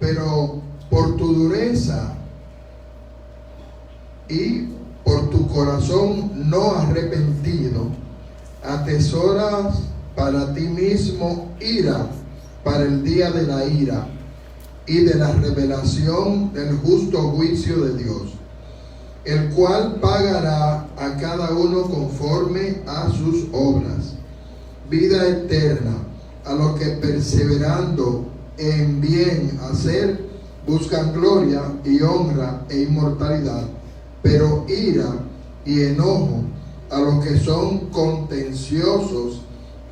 pero por tu dureza y por tu corazón no arrepentido, atesoras para ti mismo ira para el día de la ira y de la revelación del justo juicio de Dios, el cual pagará a cada uno conforme a sus obras. Vida eterna a los que perseverando en bien hacer buscan gloria y honra e inmortalidad, pero ira y enojo a los que son contenciosos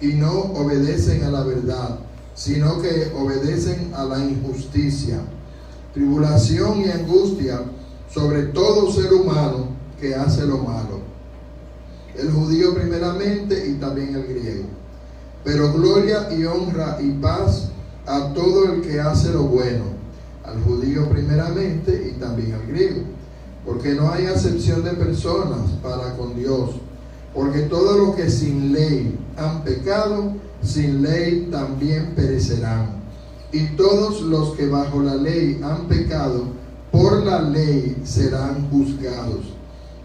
y no obedecen a la verdad, sino que obedecen a la injusticia. Tribulación y angustia sobre todo ser humano que hace lo malo, el judío primeramente y también el griego, pero gloria y honra y paz a todo el que hace lo bueno, al judío primeramente y también al griego, porque no hay acepción de personas para con Dios, porque todos los que sin ley han pecado, sin ley también perecerán, y todos los que bajo la ley han pecado, por la ley serán juzgados,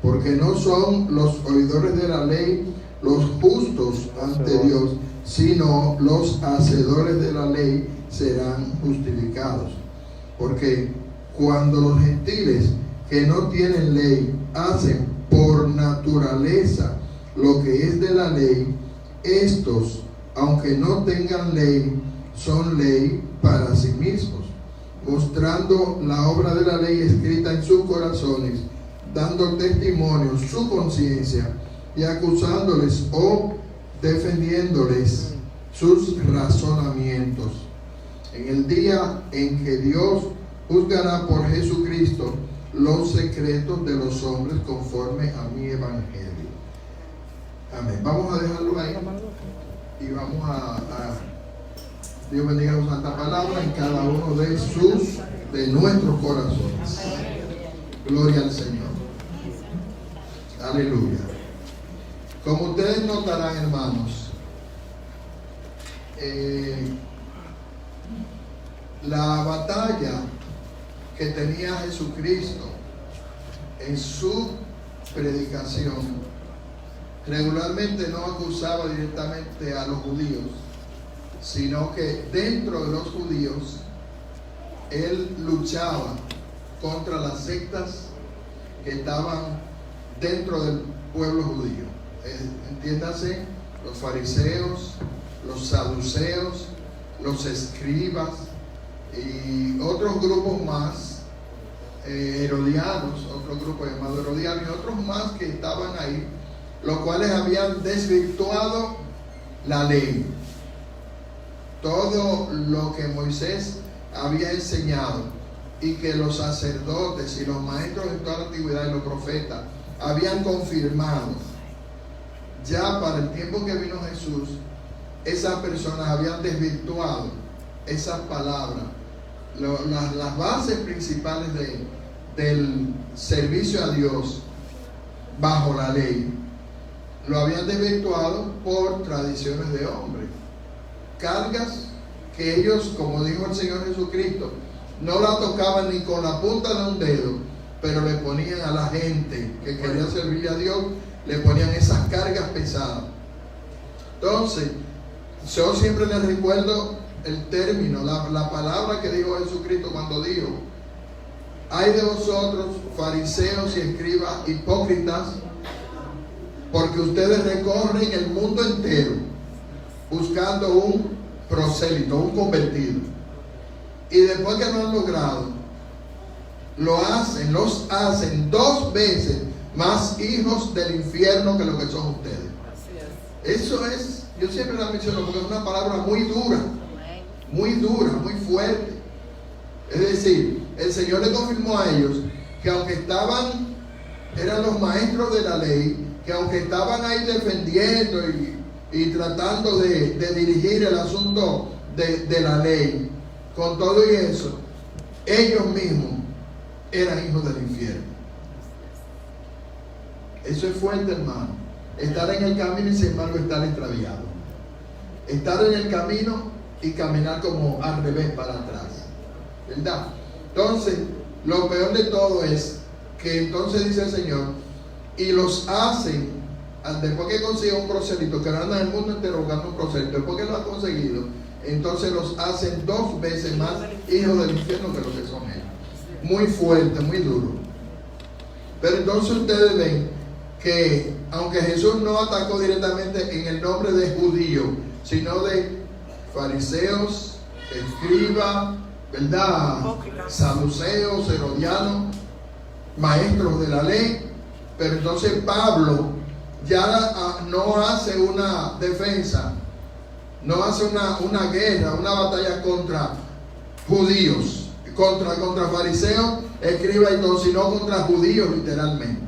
porque no son los oidores de la ley los justos ante Dios, sino los hacedores de la ley serán justificados. Porque cuando los gentiles que no tienen ley hacen por naturaleza lo que es de la ley, estos, aunque no tengan ley, son ley para sí mismos, mostrando la obra de la ley escrita en sus corazones, dando testimonio su conciencia y acusándoles o defendiéndoles sus razonamientos. En el día en que Dios juzgará por Jesucristo los secretos de los hombres conforme a mi evangelio. Amén. Vamos a dejarlo ahí y vamos a Dios bendiga su santa palabra en cada uno de nuestros corazones. Gloria al Señor. Aleluya. Como ustedes notarán, hermanos, la batalla que tenía Jesucristo en su predicación regularmente no acusaba directamente a los judíos, sino que dentro de los judíos él luchaba contra las sectas que estaban dentro del pueblo judío. Entiéndase, los fariseos, los saduceos, los escribas y otros grupos más, herodianos, otro grupo llamado herodiano y otros más que estaban ahí, los cuales habían desvirtuado la ley. Todo lo que Moisés había enseñado y que los sacerdotes y los maestros de toda la antigüedad y los profetas habían confirmado, ya para el tiempo que vino Jesús, esas personas habían desvirtuado esas palabras, las bases principales del servicio a Dios bajo la ley. Lo habían desvirtuado por tradiciones de hombres, cargas que ellos, como dijo el Señor Jesucristo, no la tocaban ni con la punta de un dedo, pero le ponían a la gente que quería servirle a Dios, le ponían esas cargas pesadas. Entonces, yo siempre les recuerdo el término, la palabra que dijo Jesucristo cuando dijo: ay de vosotros, fariseos y escribas hipócritas, porque ustedes recorren el mundo entero buscando un prosélito, un convertido, y después que lo han logrado, los hacen 2 veces más hijos del infierno que lo que son ustedes. Eso es, yo siempre la menciono porque es una palabra muy dura, muy fuerte. Es decir, el Señor le confirmó a ellos que aunque eran los maestros de la ley, que aunque estaban ahí defendiendo y tratando de dirigir el asunto de la ley, con todo y eso, ellos mismos eran hijos del infierno. Eso es fuerte, hermano. Estar en el camino y sin embargo estar extraviado. Estar en el camino y caminar como al revés, para atrás. ¿verdad? Entonces, lo peor de todo es que entonces dice el Señor, y los hacen, después que consigue un prosélito, que anda en el mundo entero buscando un prosélito, después que lo ha conseguido, entonces los hacen 2 veces más hijos del infierno que lo que son ellos. Muy fuerte, muy duro. Pero entonces ustedes ven que aunque Jesús no atacó directamente en el nombre de judío, sino de fariseos, escribas, ¿verdad? Saduceos, herodianos, maestros de la ley, pero entonces Pablo ya no hace una defensa, no hace una guerra, una batalla contra judíos, contra fariseos, escribas y todo, sino contra judíos literalmente.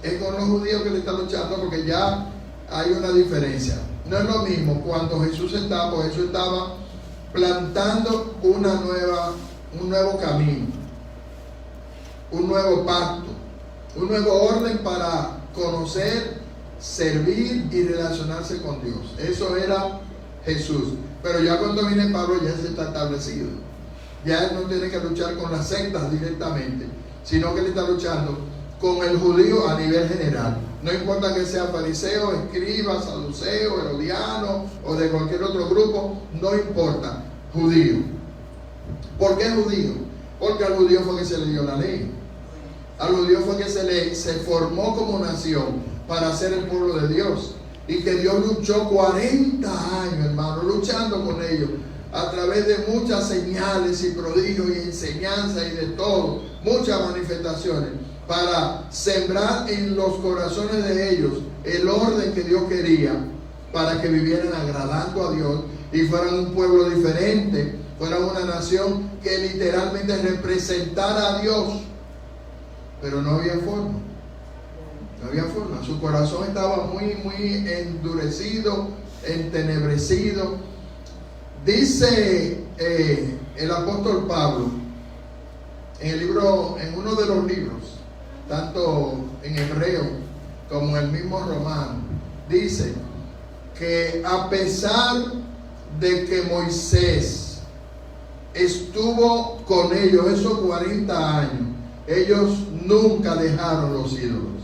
Es con los judíos que le está luchando, porque ya hay una diferencia. No es lo mismo cuando Jesús estaba, porque Jesús estaba plantando un nuevo camino, un nuevo pacto, un nuevo orden para conocer, servir y relacionarse con Dios. Eso era Jesús. Pero ya cuando viene Pablo ya se está establecido. Ya él no tiene que luchar con las sectas directamente, sino que él está luchando con el judío a nivel general. No importa que sea fariseo, escriba, saduceo, herodiano o de cualquier otro grupo, no importa, judío. ¿Por qué judío? Porque al judío fue que se le dio la ley. Al judío fue que se formó como nación para ser el pueblo de Dios. Y que Dios luchó 40 años, hermano, luchando con ellos a través de muchas señales y prodigios y enseñanzas y de todo, muchas manifestaciones, para sembrar en los corazones de ellos el orden que Dios quería, para que vivieran agradando a Dios y fueran un pueblo diferente, fueran una nación que literalmente representara a Dios. Pero no había forma, no había forma. Su corazón estaba muy endurecido, entenebrecido. Dice el apóstol Pablo en uno de los libros, tanto en hebreo como en el mismo romano, dice que a pesar de que Moisés estuvo con ellos esos 40 años, ellos nunca dejaron los ídolos.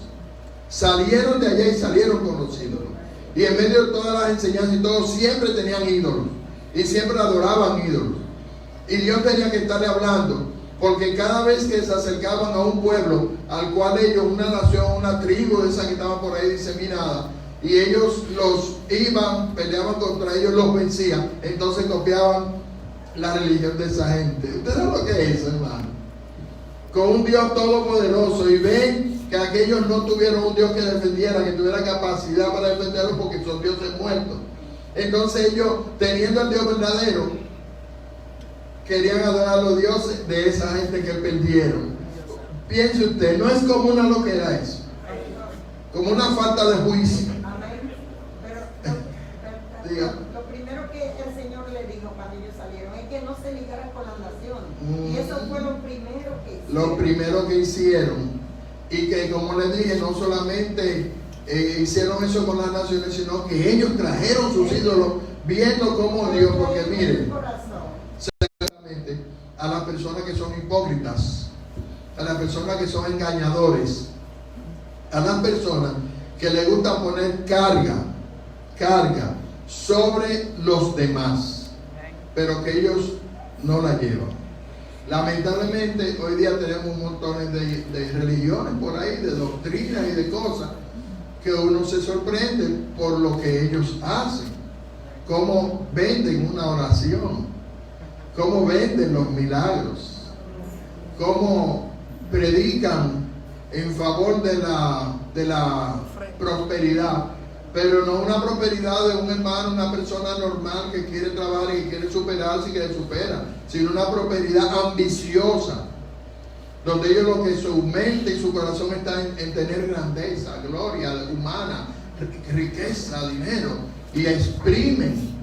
Salieron de allá y salieron con los ídolos. Y en medio de todas las enseñanzas y todo, siempre tenían ídolos. Y siempre adoraban ídolos. Y Dios tenía que estarle hablando, porque cada vez que se acercaban a un pueblo al cual ellos, una nación, una tribu de esa que estaba por ahí diseminada, y ellos los iban, peleaban contra ellos, los vencían, entonces copiaban la religión de esa gente. ¿Ustedes saben lo que es eso, hermano? Con un Dios todopoderoso, y ven que aquellos no tuvieron un Dios que defendiera, que tuviera capacidad para defenderlos, porque son dioses muertos. Entonces ellos, teniendo al Dios verdadero, querían adorar a los dioses de esa gente que perdieron. Piense usted, no es como una loquera eso, como una falta de juicio. Amén. Pero lo primero que el Señor le dijo cuando ellos salieron es que no se ligaran con las naciones. Y eso fue lo primero que hicieron. Lo primero que hicieron. Y que, como les dije, no solamente hicieron eso con las naciones, sino que ellos trajeron sus ídolos, viendo cómo Dios, porque miren, exactamente, a las personas que son hipócritas, a las personas que son engañadores, a las personas que les gusta poner carga sobre los demás, pero que ellos no la llevan. Lamentablemente hoy día tenemos montones de religiones por ahí, de doctrinas y de cosas, que uno se sorprende por lo que ellos hacen, cómo venden una oración, cómo venden los milagros, cómo predican en favor de la prosperidad, pero no una prosperidad de un hermano, una persona normal que quiere trabajar y que quiere superarse y que le supera, sino una prosperidad ambiciosa, donde ellos lo que su mente y su corazón está en tener grandeza, gloria humana, riqueza, dinero, y exprimen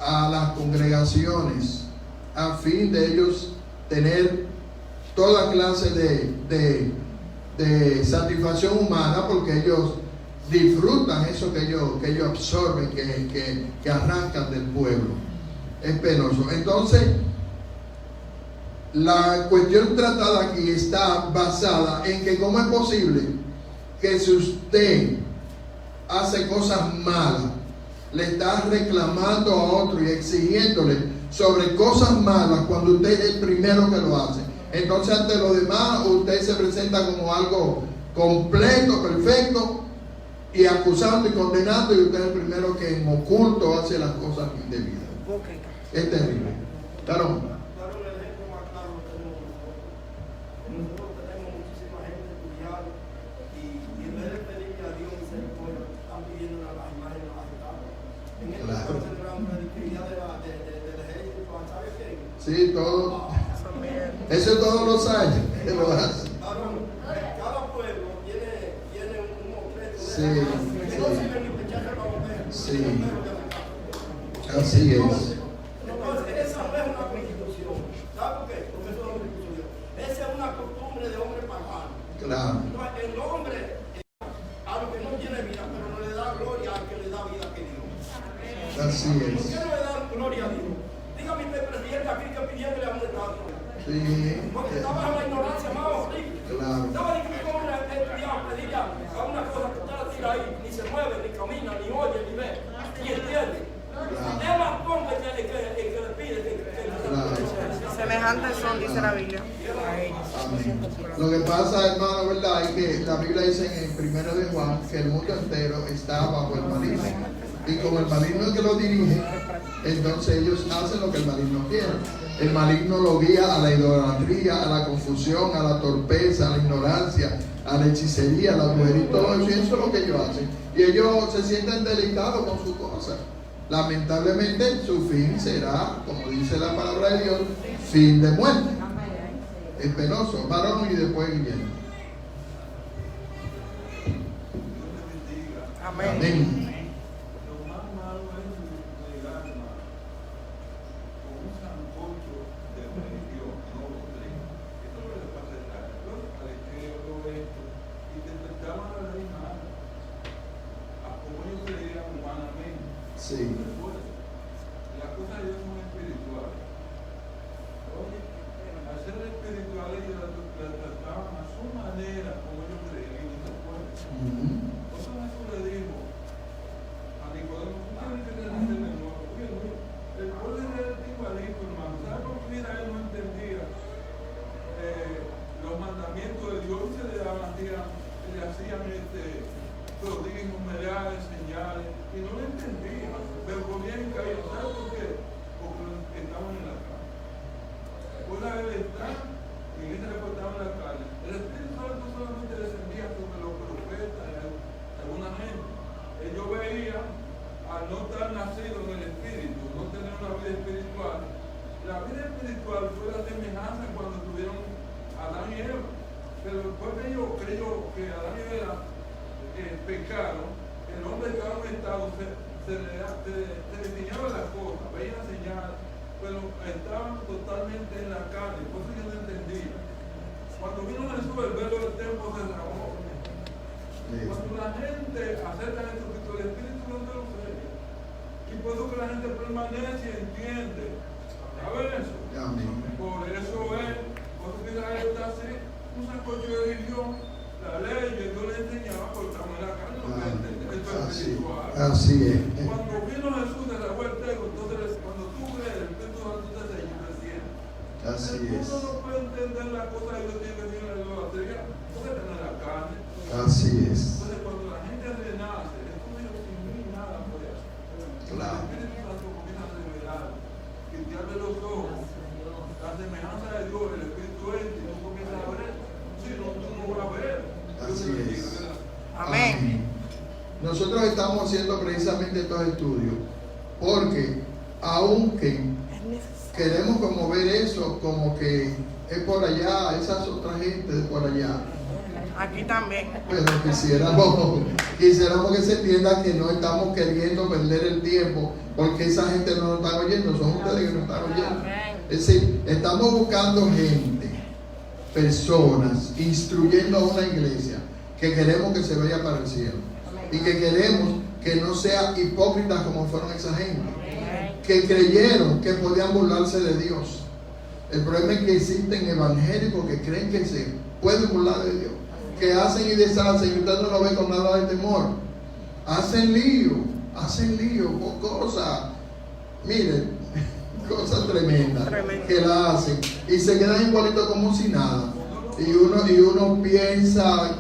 a las congregaciones a fin de ellos tener toda clase de satisfacción humana, porque ellos disfrutan eso que ellos absorben, que arrancan del pueblo. es penoso. Entonces, la cuestión tratada aquí está basada en que cómo es posible que si usted hace cosas malas, le está reclamando a otro y exigiéndole sobre cosas malas cuando usted es el primero que lo hace. Entonces ante los demás usted se presenta como algo completo, perfecto, y acusando y condenando, y usted es el primero que en oculto hace las cosas indebidas. Es terrible. Claro. Sí, todo. Eso todos los años que lo hacen. Cada pueblo tiene un objeto. Sí, sí. Así es. Entonces, esa no es una constitución. ¿Sabe por qué? Porque eso no es una constitución. Esa es una costumbre de hombre pagano. Claro. El hombre a lo que no tiene vida, pero no le da gloria al que le da vida que Dios. Así ¿Por es. qué no le da gloria a Dios? Dígame usted, presidente, aquí que pidiéndole a un Estado. Sí. Porque estaba en la ignorancia más horrible. Claro. Estaba diciendo que hombre estudiado, pedirle a una cosa que usted la tira ahí, ni se mueve, ni camina, ni oye, ni ve, ni entiende. Es más tonto el que le pide que Semejantes son, dice la Biblia. Amén. Lo que pasa, hermano, ¿verdad? Es que la Biblia dice en 1 de Juan que el mundo entero está bajo el maligno. Y como el maligno es el que lo dirige, entonces ellos hacen lo que el maligno quiere. El maligno lo guía a la idolatría, a la confusión, a la torpeza, a la ignorancia, a la hechicería, a la brujería y todo eso. Y eso es lo que ellos hacen. Y ellos se sienten delicados con sus cosas. Lamentablemente su fin será, como dice la palabra de Dios, fin de muerte. Es penoso. Varón y después Guillermo. Amén. Amén. Sí. Las cosas de Dios son espirituales. Al ser espirituales, ellos las trataban a su manera, como ellos creían, y no se puede. Entonces Jesús le dijo a Nicodemo: tú tienes que nacer de nuevo. El poder era igualito, hermano. ¿Sabes por qué él no entendía los mandamientos de Dios? Se le daban, se le hacían prodigios, milagros, señales, y no lo entendía. Pero podían caer. ¿Sabes por qué? Porque estaban en la carne. Por la libertad, y en ese reporte estaban en la carne. El Espíritu Santo solamente descendía sobre los profetas y alguna gente. Ellos veían, al no estar nacido en el Espíritu, no tener una vida espiritual. La vida espiritual fue la semejanza cuando tuvieron Adán y Eva. Pero después de ellos creyó que Adán y Eva pecaron, el hombre estaba en un estado, se diseñaban las cosas, veían señales, pero estaban totalmente en la carne, por eso yo no entendía. Cuando vino Jesús, el velo del templo se cerró. Cuando la gente acepta a Jesucristo, el Espíritu Santo lo sé. Y por eso que la gente permanece y entiende. ¿Sabes eso? Amén. Por eso es, por eso que Israel está así, un sancocho de religión. La ley que Dios le enseñaba por estamos en la carne, lo que es espiritual. Así es. Cuando vino Jesús de la vuelta, entonces cuando tú crees, el Espíritu Santo te enseña y te siente. Así El es. mundo no puede entender las cosas que Dios tiene que decir en la idolatría, porque está en la carne. Así es. Entonces cuando la gente renace, estudia sin mí nada puede hacer. Claro. El Espíritu Santo comienza a revelar, que te abre los ojos, la semejanza de Dios, el Espíritu entra y tú comienzas a ver. Si no, tú no vas a ver. Así es. Amén. Nosotros estamos haciendo precisamente estos estudios porque aunque queremos como ver eso como que es por allá, esas otras gente de por allá, Aquí también. pero quisiéramos que se entienda que no estamos queriendo perder el tiempo porque esa gente no nos está oyendo, son ustedes que nos están oyendo. Es decir, estamos buscando gente, personas, instruyendo a una iglesia que queremos que se vaya para el cielo y que queremos que no sea hipócrita como fueron esa gente, que creyeron que podían burlarse de Dios. El problema es que existen evangélicos que creen que se pueden burlar de Dios, que hacen y deshacen y usted no lo ve con nada de temor. Hacen lío por cosas, miren, cosas tremendas que la hacen y se quedan igualitos como si nada. Y uno piensa,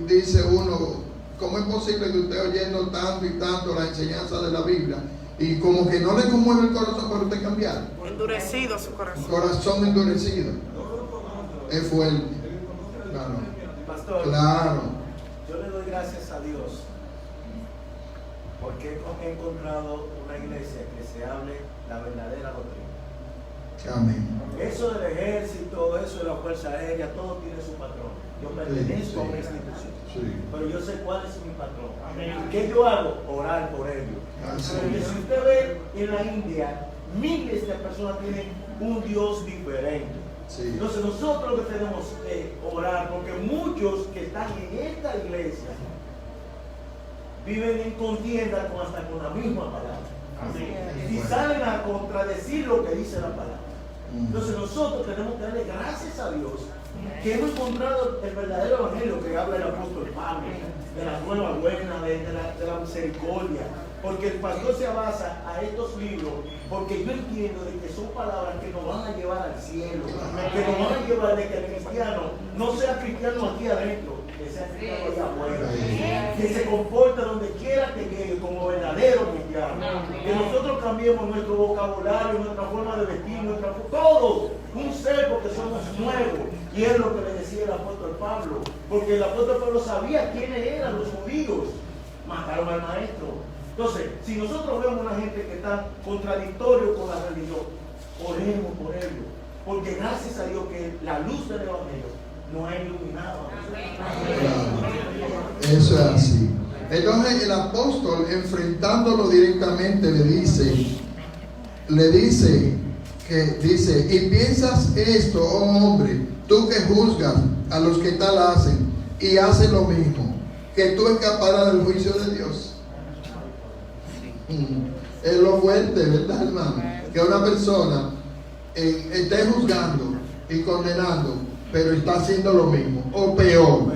dice uno, ¿cómo es posible que usted oyendo tanto y tanto la enseñanza de la Biblia y como que no le conmueve el corazón para usted cambiar? Endurecido su corazón. Corazón endurecido. Es fuerte. Claro. Pastor, Claro. yo le doy gracias a Dios porque he encontrado una iglesia que se hable la verdadera doctrina. Amén. Eso del ejército, eso de la fuerza aérea, todo tiene su patrón. Yo pertenezco a una institución, pero yo sé cuál es mi patrón. ¿Qué yo hago? Orar por ellos. Porque si usted ve en la India, miles de personas tienen un Dios diferente. Entonces nosotros lo que tenemos que orar, porque muchos que están en esta iglesia viven en contienda hasta con la misma palabra. Y salen a contradecir lo que dice la palabra. Entonces nosotros tenemos que darle gracias a Dios que hemos encontrado el verdadero evangelio que habla el apóstol Pablo, de la nueva buena, de la misericordia. Porque el pastor se basa a estos libros, porque yo entiendo de que son palabras que nos van a llevar al cielo, que nos van a llevar de que el cristiano no sea cristiano aquí adentro, que sea cristiano allá afuera, que se comporte donde quiera que llegue como verdadero cristiano, que nosotros cambiemos nuestro vocabulario, nuestra forma de vestir, todo, un ser, porque somos nuevos. Y es lo que le decía el apóstol Pablo, porque el apóstol Pablo sabía quiénes eran los judíos, mataron al maestro. Entonces, si nosotros vemos una gente que está contradictorio con la religión, oremos por ellos, porque gracias a Dios que la luz del evangelio nos ha iluminado. Eso es así. Entonces el apóstol, enfrentándolo directamente, le dice, y piensas esto, oh hombre, tú que juzgas a los que tal hacen y hacen lo mismo, que tú escaparás del juicio de Dios. Es lo fuerte, ¿verdad, hermano? Que una persona esté juzgando y condenando, pero está haciendo lo mismo, o peor,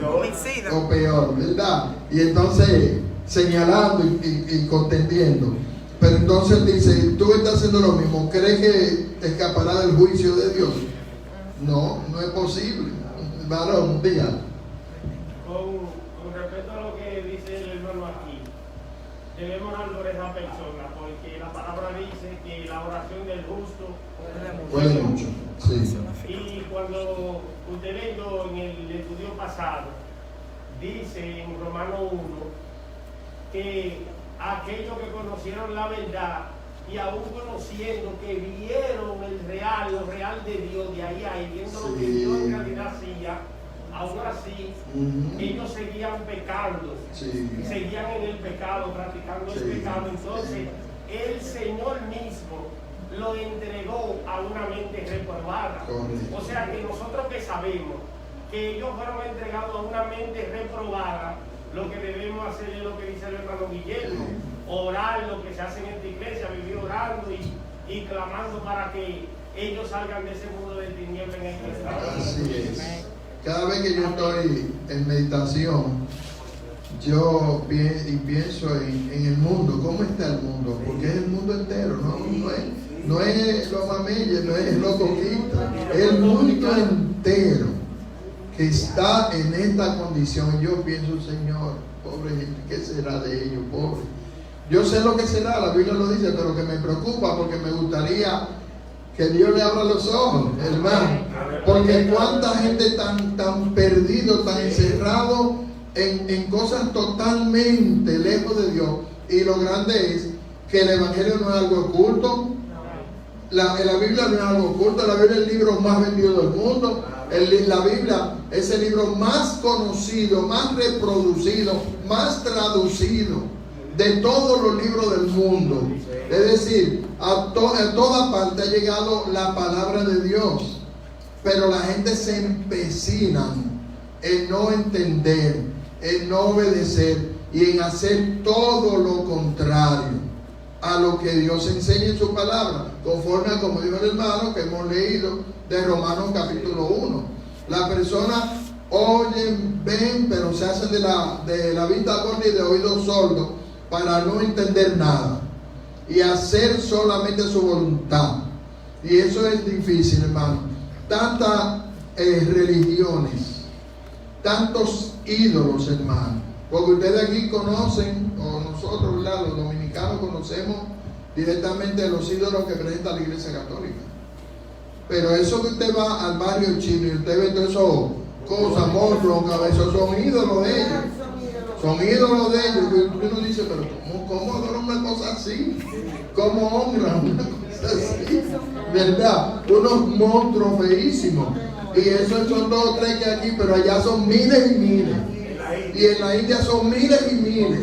¿verdad? Y entonces señalando y contendiendo. Pero entonces dice, tú estás haciendo lo mismo, ¿crees que escapará del juicio de Dios? No, no es posible. Varón, diga. Con respecto a lo que dice el hermano aquí, debemos dar por esa persona, porque la palabra dice que la oración del justo puede mucho. Sí. Y cuando usted leyó en el estudio pasado, dice en Romanos 1 que aquellos que conocieron la verdad y aún conociendo que vieron lo real de Dios de ahí, viendo lo que Dios en realidad hacía, aún así, ellos seguían pecando, seguían en el pecado, practicando el pecado. Entonces, el Señor mismo lo entregó a una mente reprobada. O sea que nosotros que sabemos que ellos fueron entregados a una mente reprobada, lo que debemos hacer es lo que dice el hermano Guillermo, orar, lo que se hace en esta iglesia, vivir orando y clamando para que ellos salgan de ese mundo de tinieblas en el que están. Así es. Cada vez que yo estoy en meditación, yo pienso en el mundo, cómo está el mundo, porque es el mundo entero, no es lo mamelle, no es lo coquita, es el mundo entero que está en esta condición. Yo pienso, Señor, pobre gente, ¿qué será de ellos? Pobre. Yo sé lo que será, la Biblia lo dice, pero que me preocupa porque me gustaría que Dios le abra los ojos, hermano. Porque cuánta gente tan perdido, tan encerrado en cosas totalmente lejos de Dios. Y lo grande es que el Evangelio no es algo oculto. La Biblia no es algo oculto. La Biblia es el libro más vendido del mundo. La Biblia es el libro más conocido, más reproducido, más traducido de todos los libros del mundo. Es decir, a toda parte ha llegado la palabra de Dios, pero la gente se empecina en no entender, en no obedecer y en hacer todo lo contrario. a lo que Dios enseña en su palabra, conforme a como dijo el hermano que hemos leído de Romanos capítulo 1. Las personas oyen, ven, pero se hacen de la vista gorda y de oídos sordos para no entender nada y hacer solamente su voluntad. Y eso es difícil, hermano. Tantas religiones, tantos ídolos, hermano. Porque ustedes aquí conocen, o nosotros, ¿verdad?, los dominicanos conocemos directamente los ídolos que presenta la Iglesia Católica. Pero eso que usted va al barrio chino y usted ve todas esas cosas, monstruos, cabezos, son ídolos de ellos. Son ídolos de ellos. Y uno dice, pero ¿cómo adoran una cosa así? ¿Cómo honran una cosa así? ¿Verdad? Unos monstruos feísimos. Y esos son 2 o 3 que aquí, pero allá son miles y miles. Y en la India son miles y miles.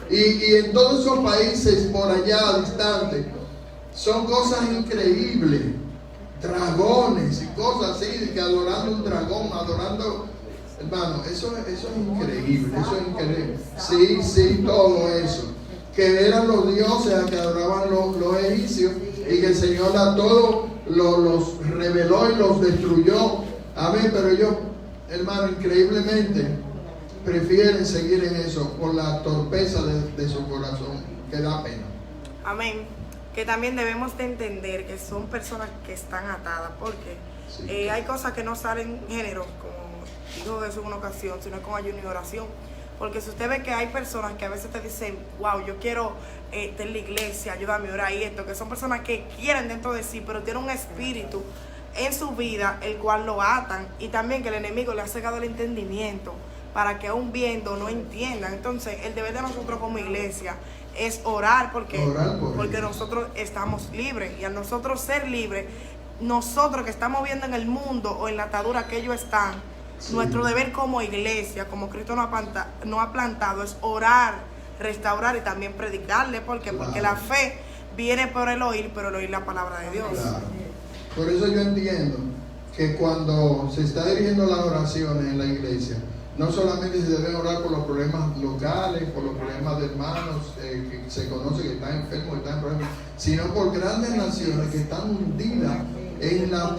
Y en todos esos países por allá distantes son cosas increíbles. Dragones y cosas así, que adorando un dragón, adorando, hermano, eso es increíble, eso es increíble. Sí, todo eso. Que eran los dioses a que adoraban los egipcios y que el Señor a todos los reveló y los destruyó. Amén, pero ellos, hermano, increíblemente prefieren seguir en eso por la torpeza de su corazón, que da pena. Amén. Que también debemos de entender que son personas que están atadas, porque Sí. hay cosas que no salen género, como dijo Jesús en una ocasión, sino con ayuno y oración. Porque si usted ve que hay personas que a veces te dicen, wow, yo quiero estar en la iglesia, ayúdame a orar y esto, que son personas que quieren dentro de sí, pero tienen un espíritu en su vida, el cual lo atan, y también que el enemigo le ha cegado el entendimiento para que aún viendo no entiendan. Entonces el deber de nosotros como iglesia es orar porque nosotros estamos libres, y al nosotros ser libres, nosotros que estamos viendo en el mundo o en la atadura que ellos están, sí, nuestro deber como iglesia, como Cristo nos ha plantado, es orar, restaurar y también predicarle. ¿Por qué? Porque la fe viene por el oír, pero el oír la palabra de Dios. Claro. Por eso yo entiendo que cuando se está dirigiendo las oraciones en la iglesia, no solamente se deben orar por los problemas locales, por los problemas de hermanos que se conoce que están enfermos, que están en problemas, sino por grandes naciones que están hundidas en la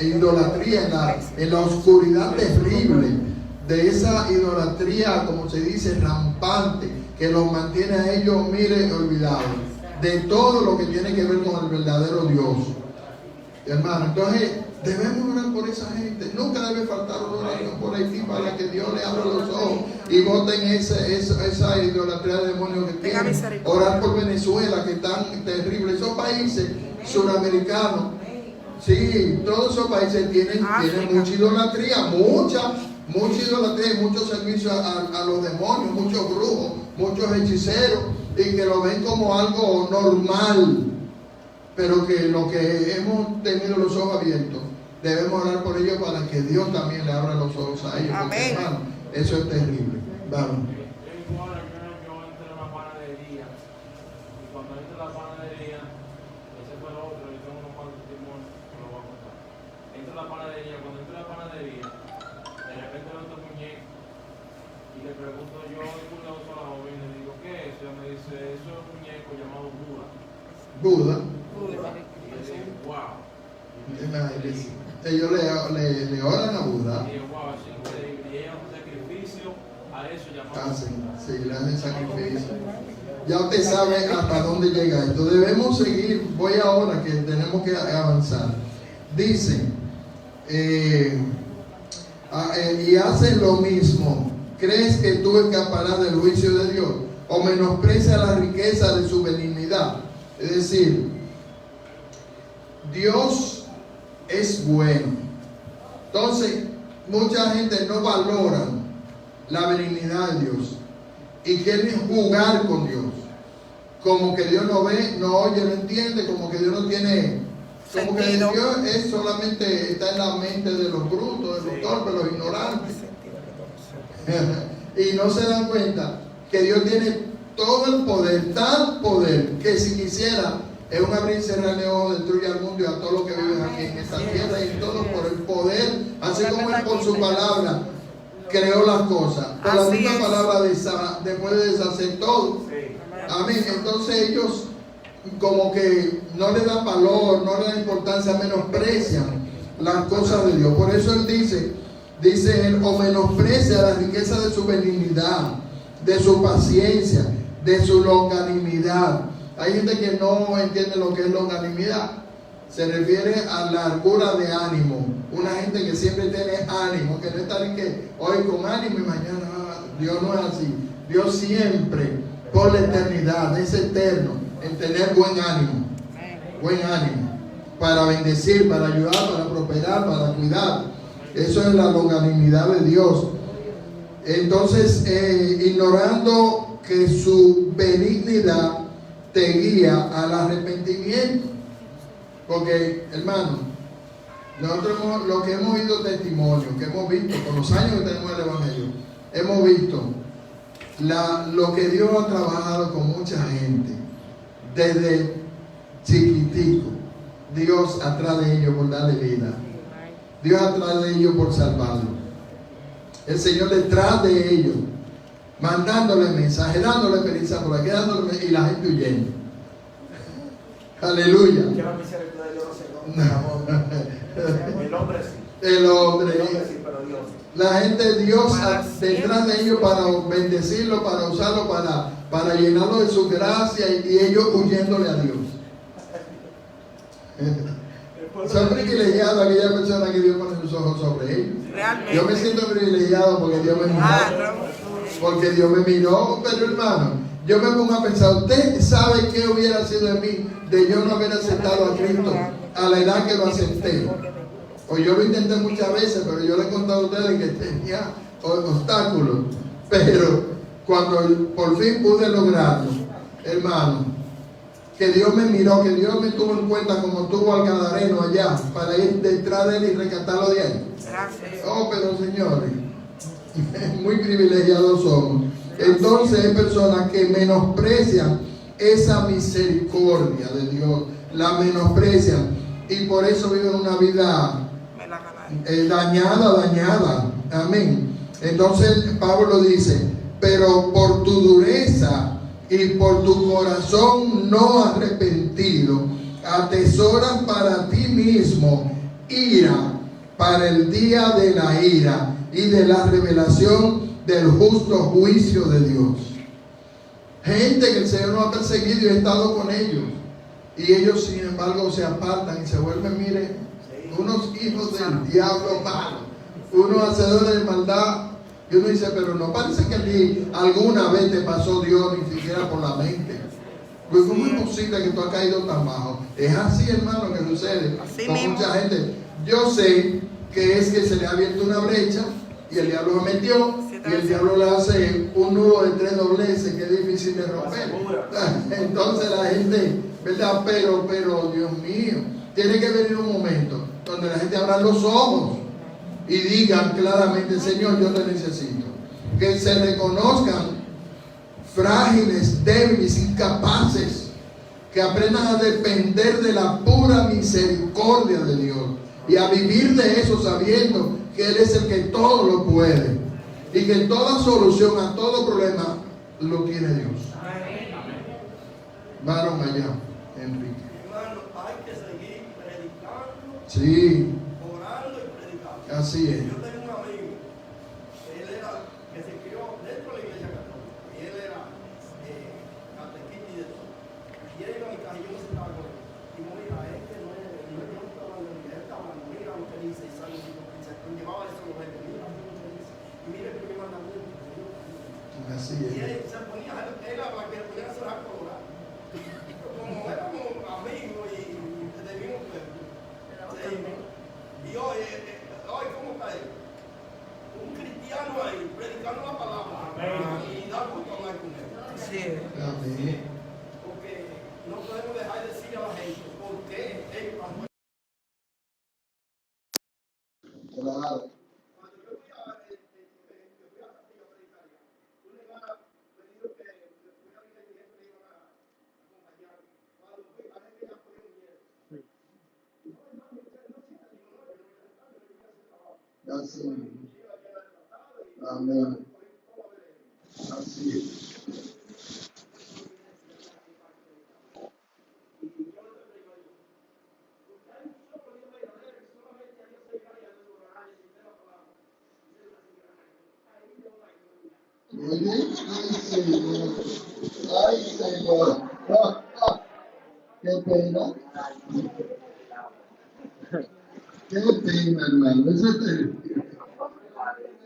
idolatría, en la oscuridad terrible de esa idolatría, como se dice, rampante, que los mantiene a ellos, mire, olvidados de todo lo que tiene que ver con el verdadero Dios. Hermano, entonces debemos orar por esa gente. Nunca debe faltar una oración por Haití para que Dios le abra los ojos y boten esa idolatría de demonios que tienen. Orar por Venezuela, que es tan terrible. Esos países suramericanos, sí, todos esos países tienen mucha idolatría, mucha idolatría y mucho servicio a los demonios, muchos brujos, muchos hechiceros, y que lo ven como algo normal. Pero que lo que hemos tenido los ojos abiertos, debemos orar por ellos para que Dios también le abra los ojos a ellos. Porque, hermano, eso es terrible. Vamos. Yo entré a la panadería, y cuando entré a la panadería, ese fue el otro, yo tengo unos cuantos testimonios que lo voy a contar. Entro a la panadería, cuando entro a la panadería, de repente veo otro muñeco, y le pregunto yo, a la joven, y le digo, ¿qué es eso? Ella me dice, eso es un muñeco llamado Buda. Buda. Y yo digo, wow. Ellos le oran a Buda. Y yo, wow, es increíble. Y ella hace un sacrificio a eso llamado. Sí, le hacen sacrificio. Ya usted sabe hasta dónde llega esto. Debemos seguir. Voy ahora que tenemos que avanzar. Dice, y hacen lo mismo. ¿Crees que tú escaparás del juicio de Dios? ¿O menosprecia la riqueza de su benignidad? Es decir, Dios es bueno. Entonces, mucha gente no valora la benignidad de Dios y quieren jugar con Dios. Como que Dios no ve, no oye, no entiende, como que Dios no tiene, como que Dios es solamente está en la mente de los brutos, de los torpes, los ignorantes. Y no se dan cuenta que Dios tiene todo el poder, tal poder, que si quisiera, es un abrir y cerrar de ojos, destruye al mundo y a todos los que viven aquí en esta tierra, y todo por el poder, así como Él por su palabra creó las cosas. Por la misma palabra puede deshacer todo. Amén. Entonces ellos como que no le dan valor, no le dan importancia, menosprecian las cosas de Dios. Por eso él dice él, o menosprecia la riqueza de su benignidad, de su paciencia, de su longanimidad. Hay gente que no entiende lo que es longanimidad. Se refiere a la largura de ánimo. Una gente que siempre tiene ánimo, que no está ni que hoy con ánimo y mañana. Dios no es así. Dios siempre, por la eternidad, es eterno en tener buen ánimo. Buen ánimo. Para bendecir, para ayudar, para prosperar, para cuidar. Eso es la longanimidad de Dios. Entonces, ignorando que su benignidad te guía al arrepentimiento. Porque, hermano, nosotros lo que hemos oído testimonio, que hemos visto con los años que tenemos el Evangelio, hemos visto lo que Dios ha trabajado con mucha gente desde chiquitico. Dios atrás de ellos por darle vida, Dios atrás de ellos por salvarlo, el Señor detrás de ellos mandándole mensajes, dándole experiencia por aquí, y la gente huyendo. Aleluya. Que la misericordia de Dios no se El hombre sí. El hombre sí, pero Dios. La gente, Dios detrás de ellos para bendecirlo, para usarlo, para llenarlo de su gracia y ellos huyéndole a Dios. Son privilegiados aquellas personas que Dios pone sus ojos sobre ellos. Realmente. Yo me siento privilegiado porque Dios me miró. Porque Dios me miró, pero hermano, yo me pongo a pensar, ¿usted sabe qué hubiera sido de mí de yo no haber aceptado a Cristo a la edad que lo acepté? O yo lo intenté muchas veces, pero yo le he contado a ustedes que tenía obstáculos. Pero cuando por fin pude lograrlo, hermano, que Dios me miró, que Dios me tuvo en cuenta como tuvo al gadareno allá, para ir detrás de él y rescatarlo de ahí. Oh, pero señores, muy privilegiados somos. Entonces hay personas que menosprecian esa misericordia de Dios, la menosprecian y por eso viven una vida dañada. Amén. Entonces Pablo dice, pero por tu dureza y por tu corazón no arrepentido, atesoras para ti mismo ira para el día de la ira y de la revelación del justo juicio de Dios. Gente que el Señor no ha perseguido y ha estado con ellos, y ellos sin embargo se apartan y se vuelven, mire, unos hijos del diablo malo, unos hacedores de maldad. Y uno dice, pero no parece que a ti alguna vez te pasó Dios ni siquiera por la mente. Pues ¿cómo es posible que tú has caído tan bajo? Es así, hermano, que sucede con mucha gente. Yo sé que es que se le ha abierto una brecha y el diablo se metió y el diablo le hace un nudo de 3 dobleces que es difícil de romper. Entonces la gente, ¿verdad? Pero Dios mío, tiene que venir un momento donde la gente abra los ojos y digan claramente, Señor, yo te necesito. Que se reconozcan frágiles, débiles, incapaces, que aprendan a depender de la pura misericordia de Dios y a vivir de eso sabiendo que Él es el que todo lo puede y que toda solución a todo problema lo tiene Dios. Varón allá, Enrique. Hermano, hay que seguir predicando, Sí, orando y predicando. así es. Yo tengo un amigo, él era, que se crió dentro de la iglesia católica, y él era catequista y de todo. Y él iba a mi casa y yo me sentaba con él. Y me mira, este no es, yo no estaba hablando de él, está hablando, mira lo que dice, y sale y se llevaba eso a los reyes, mira lo que dice, y mira que me manda mucho. Así Y es. él se ponía, él hablaba que le ponían a cerrar colorado. Como éramos amigos y del mismo pueblo. Y hoy, ¿cómo está él? Un cristiano ahí, predicando la palabra. Y da gusto hablar con él. Amén. Porque no podemos dejar de decir a la gente por qué ellos han. Claro. Cuando yo fui a Castillo a predicar allá, tú le ibas a pedir que fui a mi iglesia y iban a acompañar. Cuando fui, la gente ya ponía un miedo. No, hermano, ustedes no sientan, digo, no, yo no voy a estar, yo voy a hacer trabajo. Así es. Amén. Así es. Señor. Ay, Señor. Qué pena. Qué pena, hermano. Eso es terrible.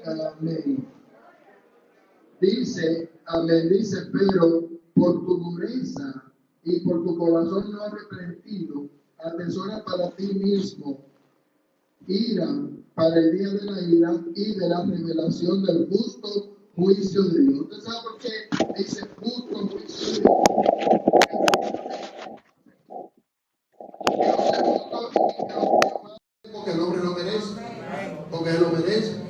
Amén. Dice, pero por tu dureza y por tu corazón no arrepentido, atesora para ti mismo ira para el día de la ira y de la revelación del justo juicio de Dios. ¿Usted sabe por qué dice justo juicio de Dios? Porque el hombre lo merece. Porque él lo merece.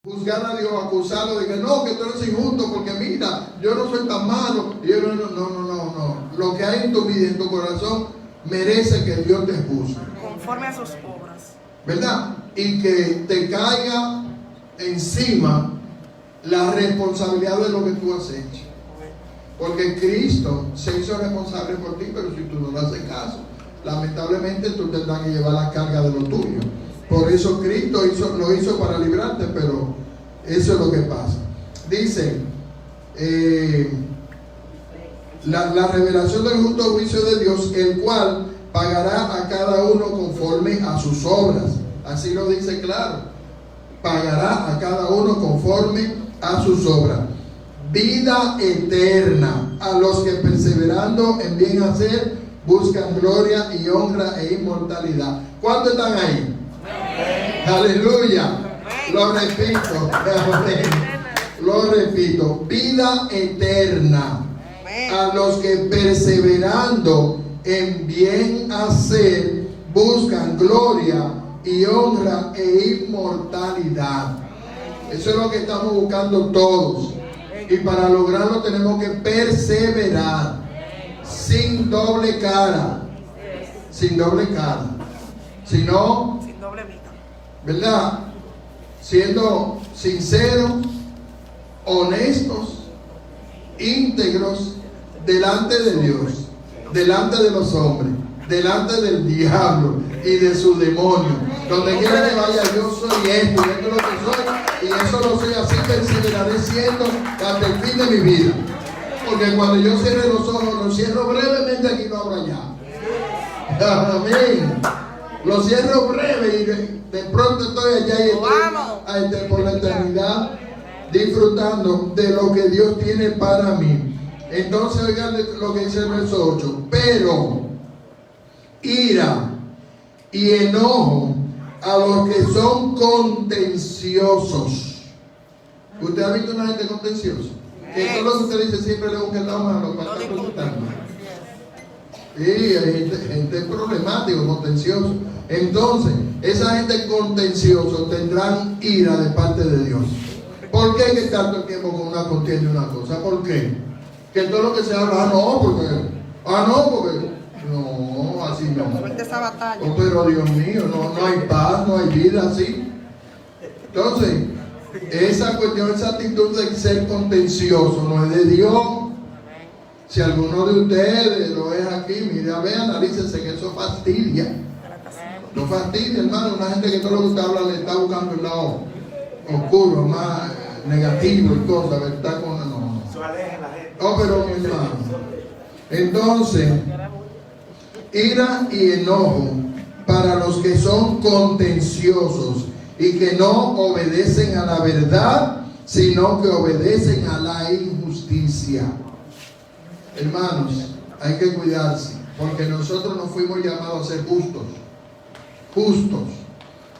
Juzgar a Dios, acusarlo de que no, que tú eres injusto, porque mira, yo no soy tan malo. Y yo no. Lo que hay en tu vida, en tu corazón, merece que Dios te juzgue. Conforme a sus obras. ¿Verdad? Y que te caiga encima la responsabilidad de lo que tú has hecho. Porque Cristo se hizo responsable por ti, pero si tú no le haces caso, lamentablemente tú tendrás que llevar la carga de lo tuyo. Por eso Cristo lo hizo para librarte, pero eso es lo que pasa. Dice, la revelación del justo juicio de Dios, el cual pagará a cada uno conforme a sus obras. Así lo dice claro. Pagará a cada uno conforme a sus obras. Vida eterna a los que perseverando en bien hacer buscan gloria y honra e inmortalidad. ¿Cuántos están ahí? Aleluya. Lo repito. Vida eterna a los que perseverando en bien hacer buscan gloria y honra e inmortalidad. Eso es lo que estamos buscando todos. Y para lograrlo tenemos que perseverar sin doble cara. Sin doble cara. Sino, Sin doble vida. ¿verdad? Siendo sinceros, honestos, íntegros delante de Dios, delante de los hombres, delante del diablo y de su demonio. Donde quiera que vaya, yo soy esto, y esto es lo que soy, y eso lo soy, así perseveraré siendo hasta el fin de mi vida. Porque cuando yo cierre los ojos, los cierro brevemente aquí, no abro allá. Amén. Lo cierro breve y de pronto estoy allá y estoy por la eternidad disfrutando de lo que Dios tiene para mí. Entonces oigan lo que dice el verso 8. Pero ira y enojo a los que son contenciosos. ¿Usted ha visto una gente contenciosa? Que todo lo que usted dice siempre le busca el lado malo para estar consultando. Sí, hay gente problemática, contenciosa. Entonces, esa gente contenciosa tendrán ira de parte de Dios. ¿Por qué hay que estar todo el tiempo con una contienda y una cosa? ¿Por qué? Que todo lo que se habla, porque no, así no. Suelta esa batalla. Oh, pero Dios mío, no hay paz, no hay vida así. Entonces, esa cuestión, esa actitud de ser contencioso no es de Dios. Si alguno de ustedes lo es aquí, mira, vean, analícense que eso fastidia. No fastidia, hermano. Una gente que todo lo que usted habla le está buscando el lado oscuro, más negativo y cosas, ¿verdad? No. Eso aleja a la gente. Oh, pero mi hermano. Entonces, ira y enojo para los que son contenciosos y que no obedecen a la verdad, sino que obedecen a la injusticia. Hermanos, hay que cuidarse, porque nosotros no fuimos llamados a ser justos.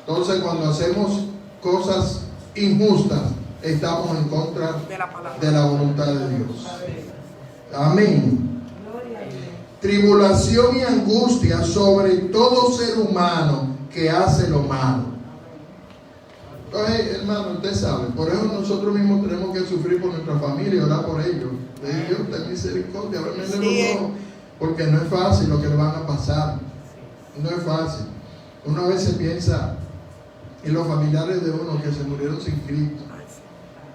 Entonces, cuando hacemos cosas injustas, estamos en contra de la voluntad de Dios. Amén. Tribulación y angustia sobre todo ser humano que hace lo malo. Entonces, hermano, usted sabe, por eso nosotros mismos tenemos que sufrir por nuestra familia y orar por ellos. Dios, ten misericordia, porque no es fácil lo que le van a pasar. No es fácil. Uno a veces piensa en los familiares de uno que se murieron sin Cristo.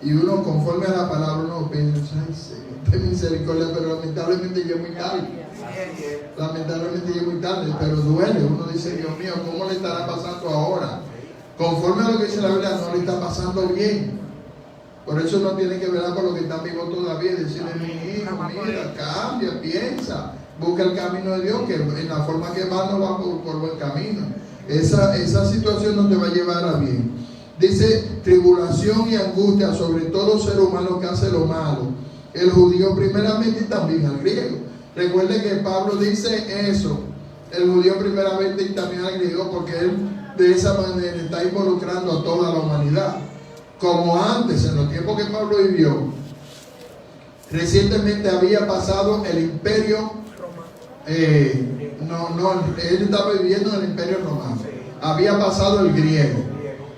Y uno, conforme a la palabra, uno piensa, ay, Señor, ten misericordia, pero lamentablemente ya es muy tarde. Lamentablemente ya es muy tarde, pero duele. Uno dice, Dios mío, ¿cómo le estará pasando ahora? Conforme a lo que dice la Biblia, no le está pasando bien. Por eso no tiene que velar por lo que están vivos todavía y decirle, mi hijo, mira, cambia, piensa, busca el camino de Dios, que en la forma que va no va por buen camino. Esa situación no te va a llevar a bien. Dice, tribulación y angustia sobre todo ser humano que hace lo malo. El judío primeramente y también al griego. Recuerde que Pablo dice eso, el judío primeramente y también al griego, porque él de esa manera está involucrando a toda la humanidad. Como antes, en los tiempos que Pablo vivió, recientemente había pasado el imperio, él estaba viviendo en el imperio romano, había pasado el griego,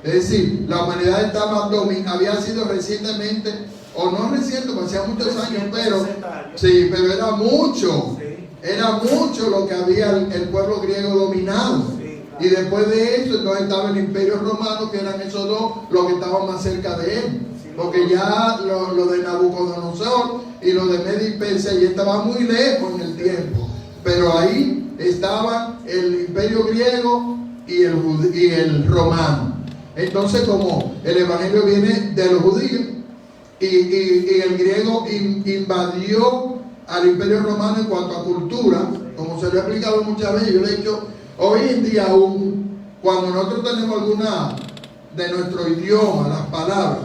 es decir, la humanidad estaba había sido recientemente, o no reciente, porque hacía muchos años, pero sí, pero era mucho lo que había el pueblo griego dominado. Y después de eso, entonces estaba el imperio romano, que eran esos dos los que estaban más cerca de él. Porque ya lo de Nabucodonosor y lo de Media y Persia ya estaba muy lejos en el tiempo. Pero ahí estaba el imperio griego y el romano. Entonces, como el evangelio viene de los judíos y el griego invadió al imperio romano en cuanto a cultura, como se lo he explicado muchas veces, yo le he dicho, hoy en día aún, cuando nosotros tenemos alguna de nuestro idioma, las palabras,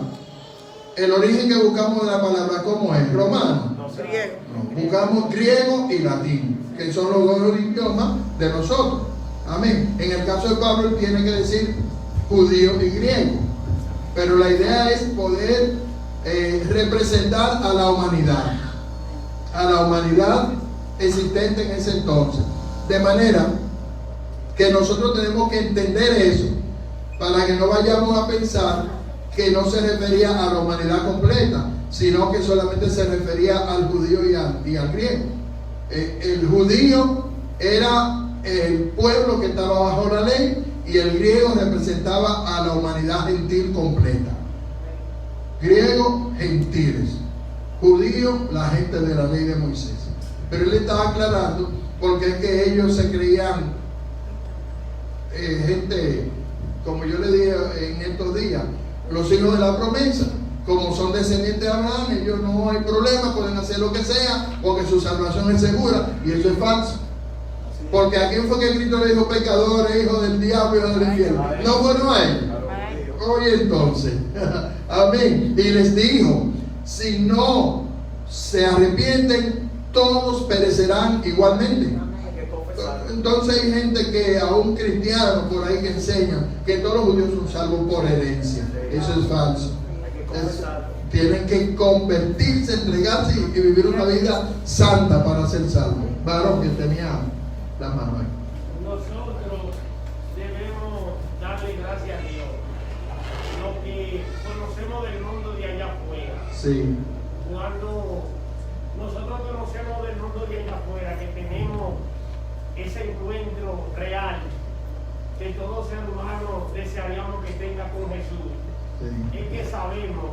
el origen que buscamos de la palabra, ¿cómo es? ¿Romano? Griego. No, buscamos griego y latín, que son los dos idiomas de nosotros. Amén. En el caso de Pablo, él tiene que decir judío y griego. Pero la idea es poder representar a la humanidad existente en ese entonces. De manera que nosotros tenemos que entender eso, para que no vayamos a pensar que no se refería a la humanidad completa, sino que solamente se refería al judío y al griego. El judío era el pueblo que estaba bajo la ley, y el griego representaba a la humanidad gentil completa. Griego, gentiles. Judío, la gente de la ley de Moisés. Pero él estaba aclarando porque es que ellos se creían gente, como yo le dije en estos días, los hijos de la promesa, como son descendientes de Abraham, ellos no hay problema, pueden hacer lo que sea, porque su salvación es segura, y eso es falso. Porque a quién fue que Cristo le dijo pecadores, hijos del diablo, hijos del infierno. No fueron a él. Oye, entonces, amén. Y les dijo, si no se arrepienten, todos perecerán igualmente. Entonces hay gente que, aún cristianos por ahí, que enseñan que todos los judíos son salvos por herencia. Eso es falso. Tienen que convertirse, entregarse y vivir una vida santa para ser salvos. Varón, que tenía la mano ahí. Nosotros debemos darle gracias a Dios. Lo que conocemos del mundo de allá afuera. Sí. Cuando nosotros conocemos del mundo de allá afuera, que tenemos ese encuentro real que todo ser humano desearíamos que tenga con Jesús, sí, es que sabemos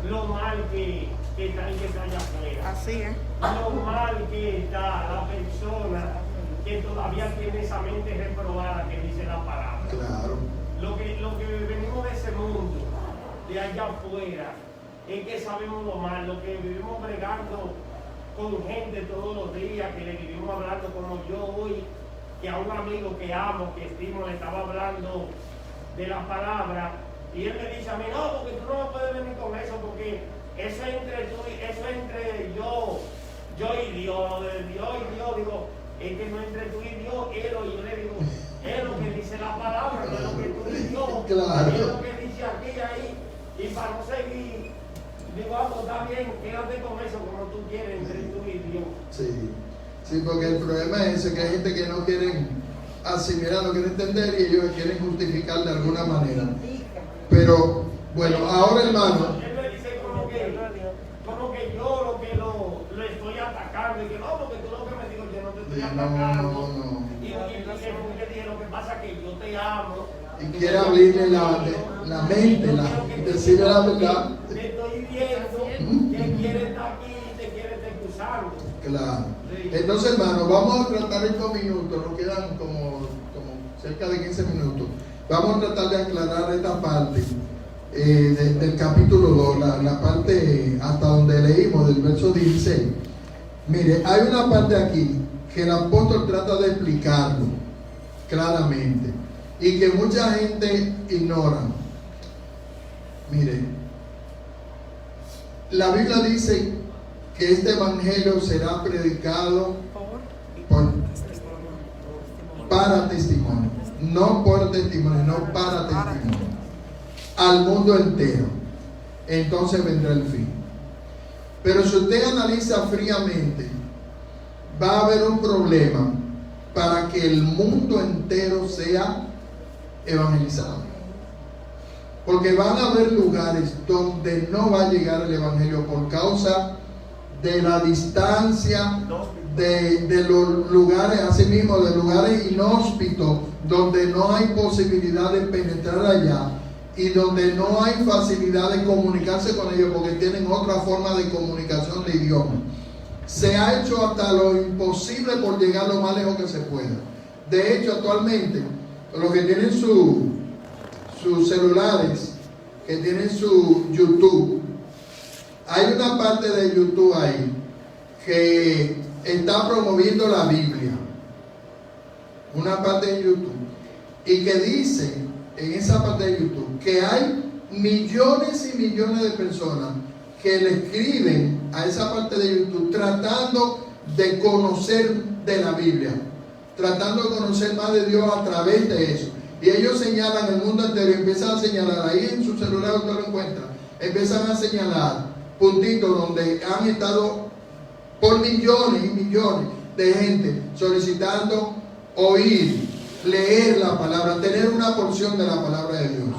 lo mal que está allá afuera. Así es. Lo mal que está la persona que todavía tiene esa mente reprobada que dice la palabra. Claro. Lo que venimos de ese mundo, de allá afuera, es que sabemos lo mal, lo que vivimos bregando con gente todos los días, que le vivimos hablando como yo hoy, que a un amigo que amo, que estimo, le estaba hablando de la palabra, y él me dice a mí, no, porque tú no me puedes venir con eso, porque eso es entre tú, eso es entre yo y Dios, lo de Dios y Dios, digo, es que no es entre tú y Dios, y yo le digo, es lo que dice la palabra, no es lo que tú y Dios, claro, es lo que dice aquí y ahí, y para no seguir, digo, pues está bien, quédate con eso como tú quieres, entre tú y Dios. Sí, sí, porque el problema es ese, que hay gente que no quieren asimilar, no quieren entender, y ellos quieren justificar de alguna manera. Pero, bueno, ahora, hermano, él me dice como que yo lo estoy atacando, y que no, porque tú lo que me digo, yo no te estoy atacando. No. Y le dije, lo que pasa es que yo te amo. Y quiere abrirle la mente, decirle la verdad. Te estoy viendo que quiere estar aquí y te quiere estar usando. Claro. Entonces, hermano, vamos a tratar estos minutos, nos quedan como cerca de 15 minutos. Vamos a tratar de aclarar esta parte del capítulo 2, la parte hasta donde leímos, del verso 16. Mire, hay una parte aquí que el apóstol trata de explicarlo claramente y que mucha gente ignora. Mire, la Biblia dice que este evangelio será predicado para testimonio, no por testimonio, no para testimonio, al mundo entero. Entonces vendrá el fin. Pero si usted analiza fríamente, va a haber un problema para que el mundo entero sea evangelizado. Porque van a haber lugares donde no va a llegar el evangelio por causa de la distancia, de los lugares, asimismo de lugares inhóspitos, donde no hay posibilidad de penetrar allá y donde no hay facilidad de comunicarse con ellos porque tienen otra forma de comunicación de idioma. Se ha hecho hasta lo imposible por llegar lo más lejos que se pueda. De hecho, actualmente, los que tienen sus celulares, que tienen su YouTube, hay una parte de YouTube ahí que está promoviendo la Biblia, una parte de YouTube, y que dice en esa parte de YouTube que hay millones y millones de personas que le escriben a esa parte de YouTube tratando de conocer de la Biblia, tratando de conocer más de Dios a través de eso. Y ellos señalan el mundo entero y empiezan a señalar, ahí en su celular usted lo encuentra, empiezan a señalar puntitos donde han estado por millones y millones de gente solicitando oír, leer la palabra, tener una porción de la palabra de Dios.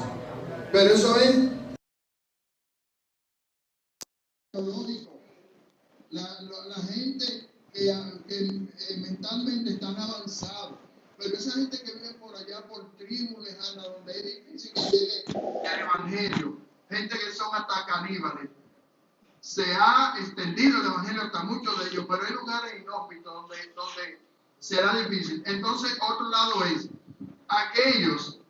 Pero eso es lógico. La gente que mentalmente están avanzados, pero esa gente que vive por allá, por tribus lejanas, donde es difícil que llegue el evangelio, gente que son hasta caníbales, se ha extendido el evangelio hasta muchos de ellos, pero hay lugares inhóspitos donde será difícil. Entonces, otro lado es aquellos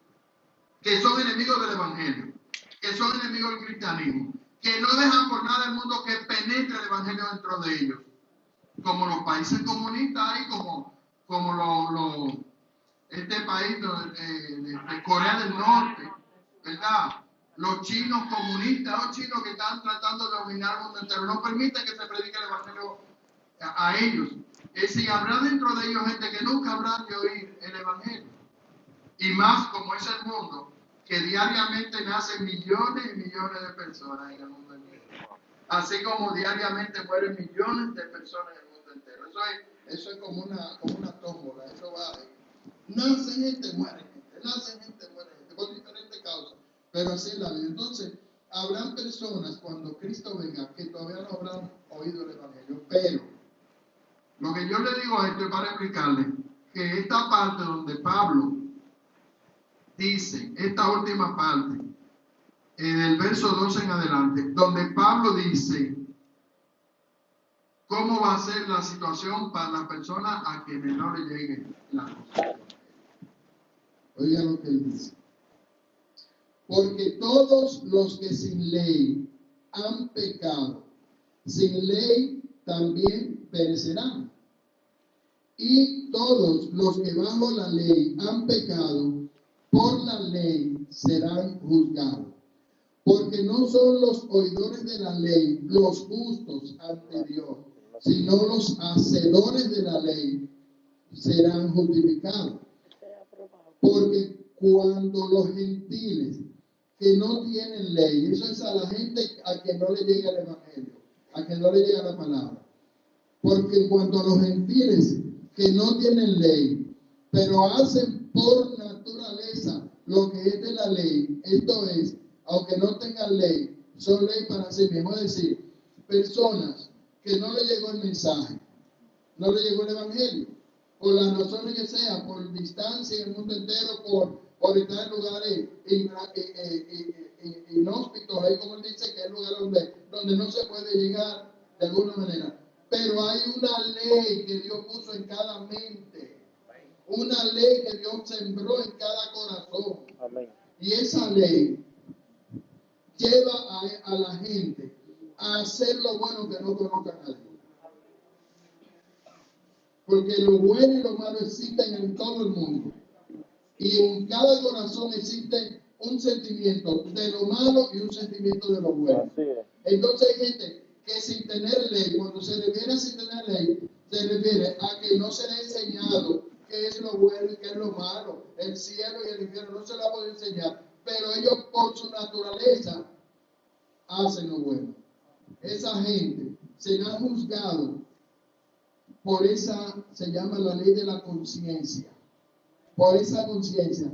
que son enemigos del evangelio, que son enemigos del cristianismo, que no dejan por nada el mundo que penetre el evangelio dentro de ellos, como los países comunistas y como este país de Corea del Norte, ¿verdad? Los chinos comunistas, los chinos que están tratando de dominar el mundo entero, no permiten que se predique el evangelio a ellos. Es decir, habrá dentro de ellos gente que nunca habrá de oír el evangelio. Y más como es el mundo, que diariamente nacen millones y millones de personas en el mundo entero. Así como diariamente mueren millones de personas en el mundo entero. Eso es como una tómbola, eso va. Nace gente, muere gente, nace gente, muere gente, por diferentes causas. Pero así es la vida. Entonces, habrán personas cuando Cristo venga que todavía no habrán oído el evangelio. Pero, lo que yo le digo a esto es para explicarle que esta parte donde Pablo dice, esta última parte, del verso 12 en adelante, donde Pablo dice cómo va a ser la situación para las personas a quienes no le llegue la cosa. Oiga lo que él dice. Porque todos los que sin ley han pecado, sin ley también perecerán. Y todos los que bajo la ley han pecado, por la ley serán juzgados. Porque no son los oidores de la ley los justos ante Dios, sino los hacedores de la ley serán justificados. Porque cuando los gentiles que no tienen ley, eso es a la gente a que no le llega el evangelio, a que no le llega la palabra. Porque cuando los gentiles que no tienen ley, pero hacen por naturaleza lo que es de la ley, esto es, aunque no tengan ley, son ley para sí mismos. Es decir, personas que no le llegó el mensaje, no le llegó el evangelio, por las razones que sea, por distancia en el mundo entero, por estar en lugares inhóspitos, ahí como él dice, que es lugar donde no se puede llegar de alguna manera. Pero hay una ley que Dios puso en cada mente, una ley que Dios sembró en cada corazón. Amén. Y esa ley lleva a la gente a hacer lo bueno que no conozcan a Dios. Porque lo bueno y lo malo existen en todo el mundo. Y en cada corazón existe un sentimiento de lo malo y un sentimiento de lo bueno. Entonces hay gente que sin tener ley, cuando se refiere a sin tener ley, se refiere a que no se le ha enseñado qué es lo bueno y qué es lo malo, el cielo y el infierno, no se lo ha podido enseñar, pero ellos por su naturaleza hacen lo bueno. Esa gente se la ha juzgado por esa, se llama la ley de la conciencia, por esa conciencia,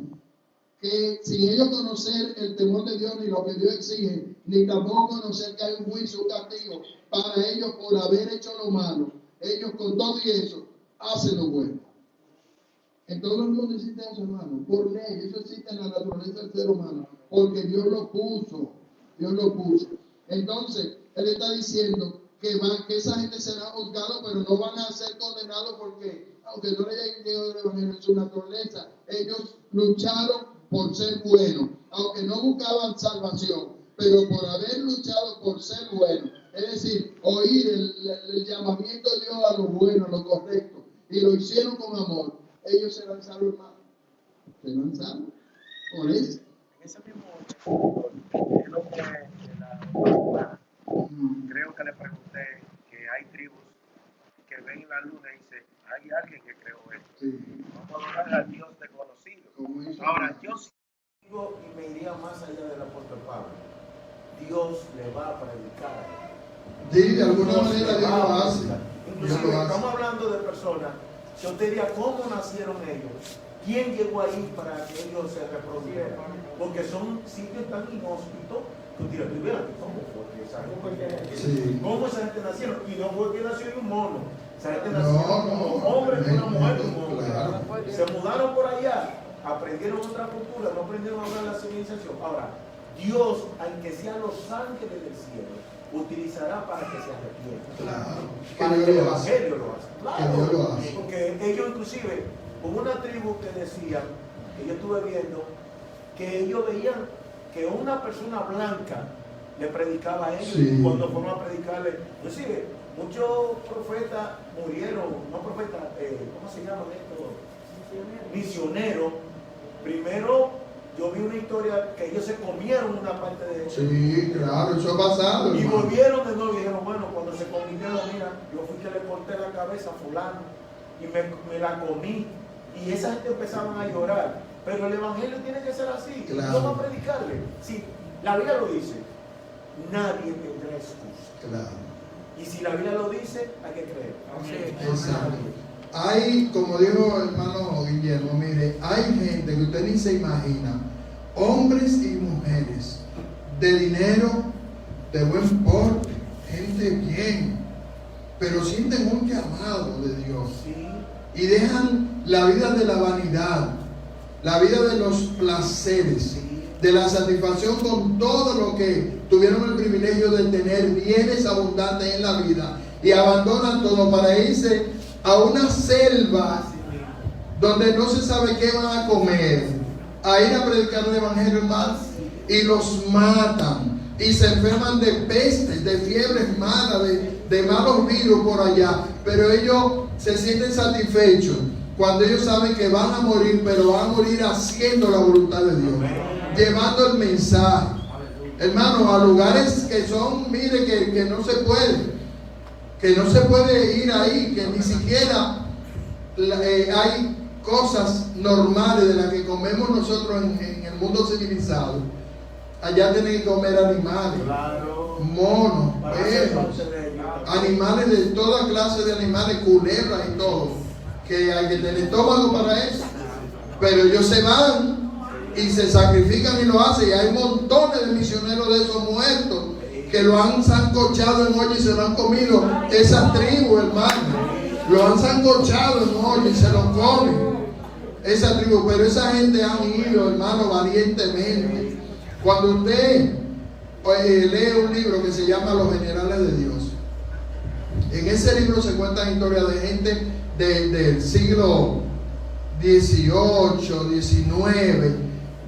que sin ellos conocer el temor de Dios ni lo que Dios exige, ni tampoco conocer que hay un juicio, un castigo para ellos por haber hecho lo malo, ellos con todo y eso hacen lo bueno. En todo el mundo existe eso, hermano, por ley, eso existe en la naturaleza del ser humano, porque Dios lo puso, Dios lo puso. Entonces, Él está diciendo que esa gente será juzgada, pero no van a ser condenados porque, aunque no le hayan llegado el evangelio en su naturaleza, ellos lucharon por ser buenos, aunque no buscaban salvación, pero por haber luchado por ser buenos, es decir, oír el llamamiento de Dios a lo bueno, a lo correcto, y lo hicieron con amor, ellos serán salvos, hermano. Serán salvos por eso. En ese mismo orden, lo que creo que le pregunté que hay tribus que ven la luna y dicen, hay alguien que creó esto. Sí. Vamos a hablar al Dios desconocido. Ahora, yo sigo y me iría más allá del apóstol Pablo. Dios le va a predicar. Sí, de alguna manera Dios lo hace. Inclusive estamos hablando de personas, yo te diría cómo nacieron ellos, quién llegó ahí para que ellos se reprodujeran, porque son sitios tan inhóspitos que tú dirás, ¿cómo fue que esa gente, Sí. cómo esa gente nacieron? Y no fue que nació en un mono, esa gente No, nació no, como un hombre, una mujer, un hombre. claro. Se mudaron por allá, aprendieron otra cultura, no aprendieron a hablar la civilización. Ahora, Dios, aunque sean los ángeles del cielo, utilizará para que se arrepientan. Claro. Para Que que el Dios lo hace. evangelio lo hace. Que Dios lo hace. Porque ellos inclusive, hubo una tribu que decían, que yo estuve viendo, que ellos veían que una persona blanca le predicaba a ellos, Sí. y cuando fueron a predicarle, inclusive muchos profetas murieron, no profetas, ¿cómo se llaman estos? Misioneros. Primero yo vi una historia que ellos se comieron una parte de ellos. Sí, claro, eso ha pasado, Y hermano. volvieron de nuevo y dijeron, bueno, cuando se convirtieron, mira, yo fui que le corté la cabeza a fulano y me la comí. Y esa gente empezaban a llorar. Pero el evangelio tiene que ser así. Claro. No va a predicarle. Sí, la Biblia lo dice. Nadie tendrá excusa. Claro. Y si la Biblia lo dice, hay que creer. Exacto. Hay, como dijo el hermano Guillermo, mire, hay gente que usted ni se imagina, hombres y mujeres, de dinero, de buen porte, gente bien, pero sienten un llamado de Dios Sí. y dejan la vida de la vanidad, la vida de los placeres, de la satisfacción con todo lo que tuvieron el privilegio de tener, bienes abundantes en la vida, y abandonan todo para irse a una selva donde no se sabe qué van a comer, a ir a predicar el evangelio, hermano, y los matan y se enferman de pestes, de fiebres malas, de malos virus por allá, pero ellos se sienten satisfechos cuando ellos saben que van a morir, pero van a morir haciendo la voluntad de Dios, llevando el mensaje, hermano, a lugares que son, mire, que no se puede. Que no se puede ir ahí, que ni siquiera hay cosas normales de las que comemos nosotros en el mundo civilizado. Allá tienen que comer animales, Claro. monos, Para hacer perros, pausa de ellos. animales de toda clase de animales, culebras y todo, que hay que tener estómago para eso. Pero ellos se van y se sacrifican y lo hacen, y hay montones de misioneros de esos muertos que lo han sancochado en olla y se lo han comido. Esa tribu, hermano, lo han sancochado en olla y se lo comen. Esa tribu, pero esa gente han ido, hermano, valientemente. Cuando usted lee un libro que se llama Los Generales de Dios, en ese libro se cuentan historias de gente del siglo XVIII, XIX,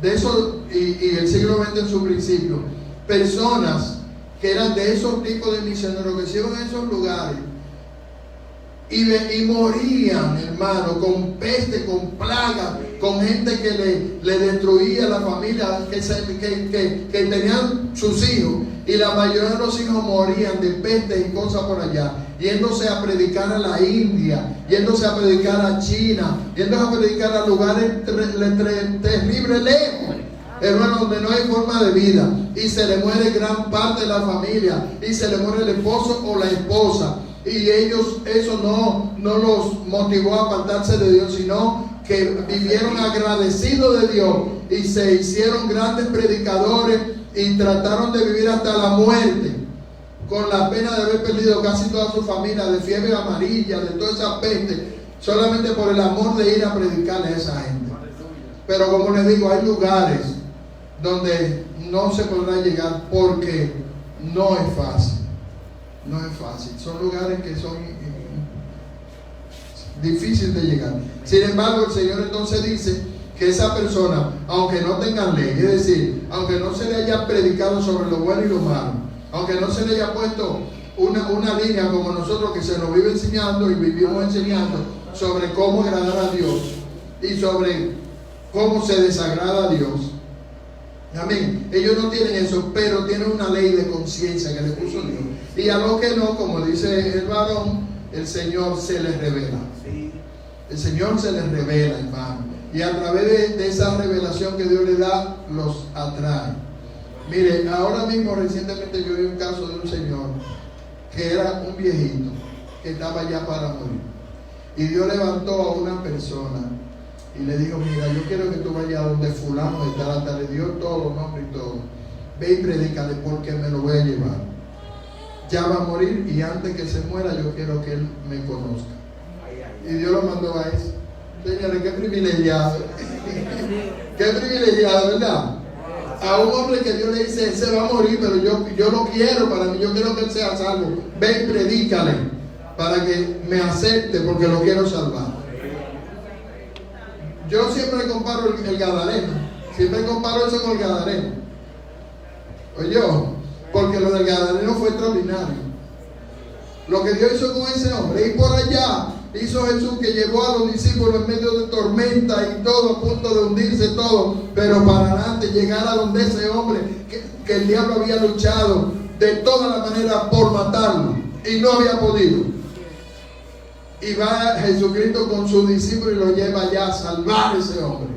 de eso, y el siglo XX en su principio, personas que eran de esos tipos de misioneros que se iban a esos lugares y morían, hermano, con peste, con plaga, con gente que le destruía la familia, que tenían sus hijos, y la mayoría de los hijos morían de peste y cosas por allá, yéndose a predicar a la India, yéndose a predicar a China, yéndose a predicar a lugares terribles lejos, hermano, donde no hay forma de vida, y se le muere gran parte de la familia, y se le muere el esposo o la esposa. Y ellos, eso no los motivó a apartarse de Dios, sino que vivieron agradecidos de Dios y se hicieron grandes predicadores y trataron de vivir hasta la muerte, con la pena de haber perdido casi toda su familia, de fiebre amarilla, de toda esa peste, solamente por el amor de ir a predicarle a esa gente. Pero como les digo, hay lugares donde no se podrá llegar porque no es fácil. No es fácil, son lugares que son difíciles de llegar. Sin embargo, el Señor entonces dice que esa persona, aunque no tenga ley, es decir, aunque no se le haya predicado sobre lo bueno y lo malo, aunque no se le haya puesto una línea como nosotros que se nos vive enseñando y vivimos enseñando sobre cómo agradar a Dios y sobre cómo se desagrada a Dios. Amén. Ellos no tienen eso, pero tienen una ley de conciencia que le puso Dios. Y a los que no, como dice el varón, el Señor se les revela. El Señor se les revela, hermano. Y a través de esa revelación que Dios le da, los atrae. Mire, ahora mismo recientemente yo vi un caso de un señor que era un viejito que estaba ya para morir. Y Dios levantó a una persona y le dijo: mira, yo quiero que tú vayas a donde fulano está, hasta le dio todos los nombres y todo. Ve y predícale porque me lo voy a llevar. Ya va a morir y antes que se muera yo quiero que él me conozca. Y Dios lo mandó a eso. Señores, qué privilegiado. Qué privilegiado, ¿verdad? A un hombre que Dios le dice: él se va a morir, pero yo lo quiero para mí, yo quiero que él sea salvo. Ve y predícale para que me acepte porque lo quiero salvar. Yo siempre comparo el Gadareno. Siempre comparo eso con el Gadareno. Oye, porque lo del Gadareno fue extraordinario. Lo que Dios hizo con ese hombre. Y por allá hizo Jesús, que llevó a los discípulos en medio de tormenta y todo, a punto de hundirse todo. Pero para adelante, llegar a donde ese hombre, que el diablo había luchado de toda la manera por matarlo. Y no había podido. Y va Jesucristo con sus discípulos y lo lleva allá a salvar a ese hombre.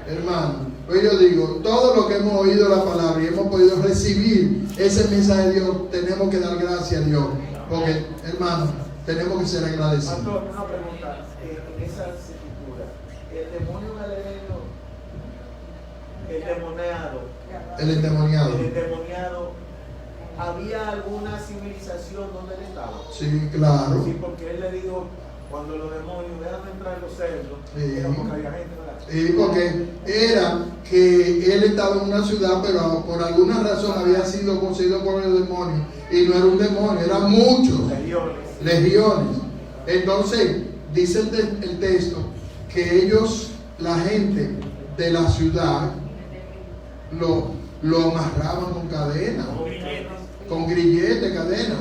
Hermano, pues yo digo, todo lo que hemos oído la palabra y hemos podido recibir ese mensaje de Dios, tenemos que dar gracias a Dios. Porque, hermano, tenemos que ser agradecidos. Pastor, una pregunta. En esa escritura, el demonio gadareno, el endemoniado, ¿había alguna civilización donde él estaba? Sí, claro. Sí, porque él le dijo, cuando los demonios, déjame entrar los cerdos, era porque había gente, ¿verdad? Sí, porque era que él estaba en una ciudad, pero por alguna razón había sido poseído por el demonio. Y no era un demonio, eran muchos. Legiones. Entonces, dice el texto que ellos, la gente de la ciudad, lo amarraban con cadenas. Con grilletes, cadenas.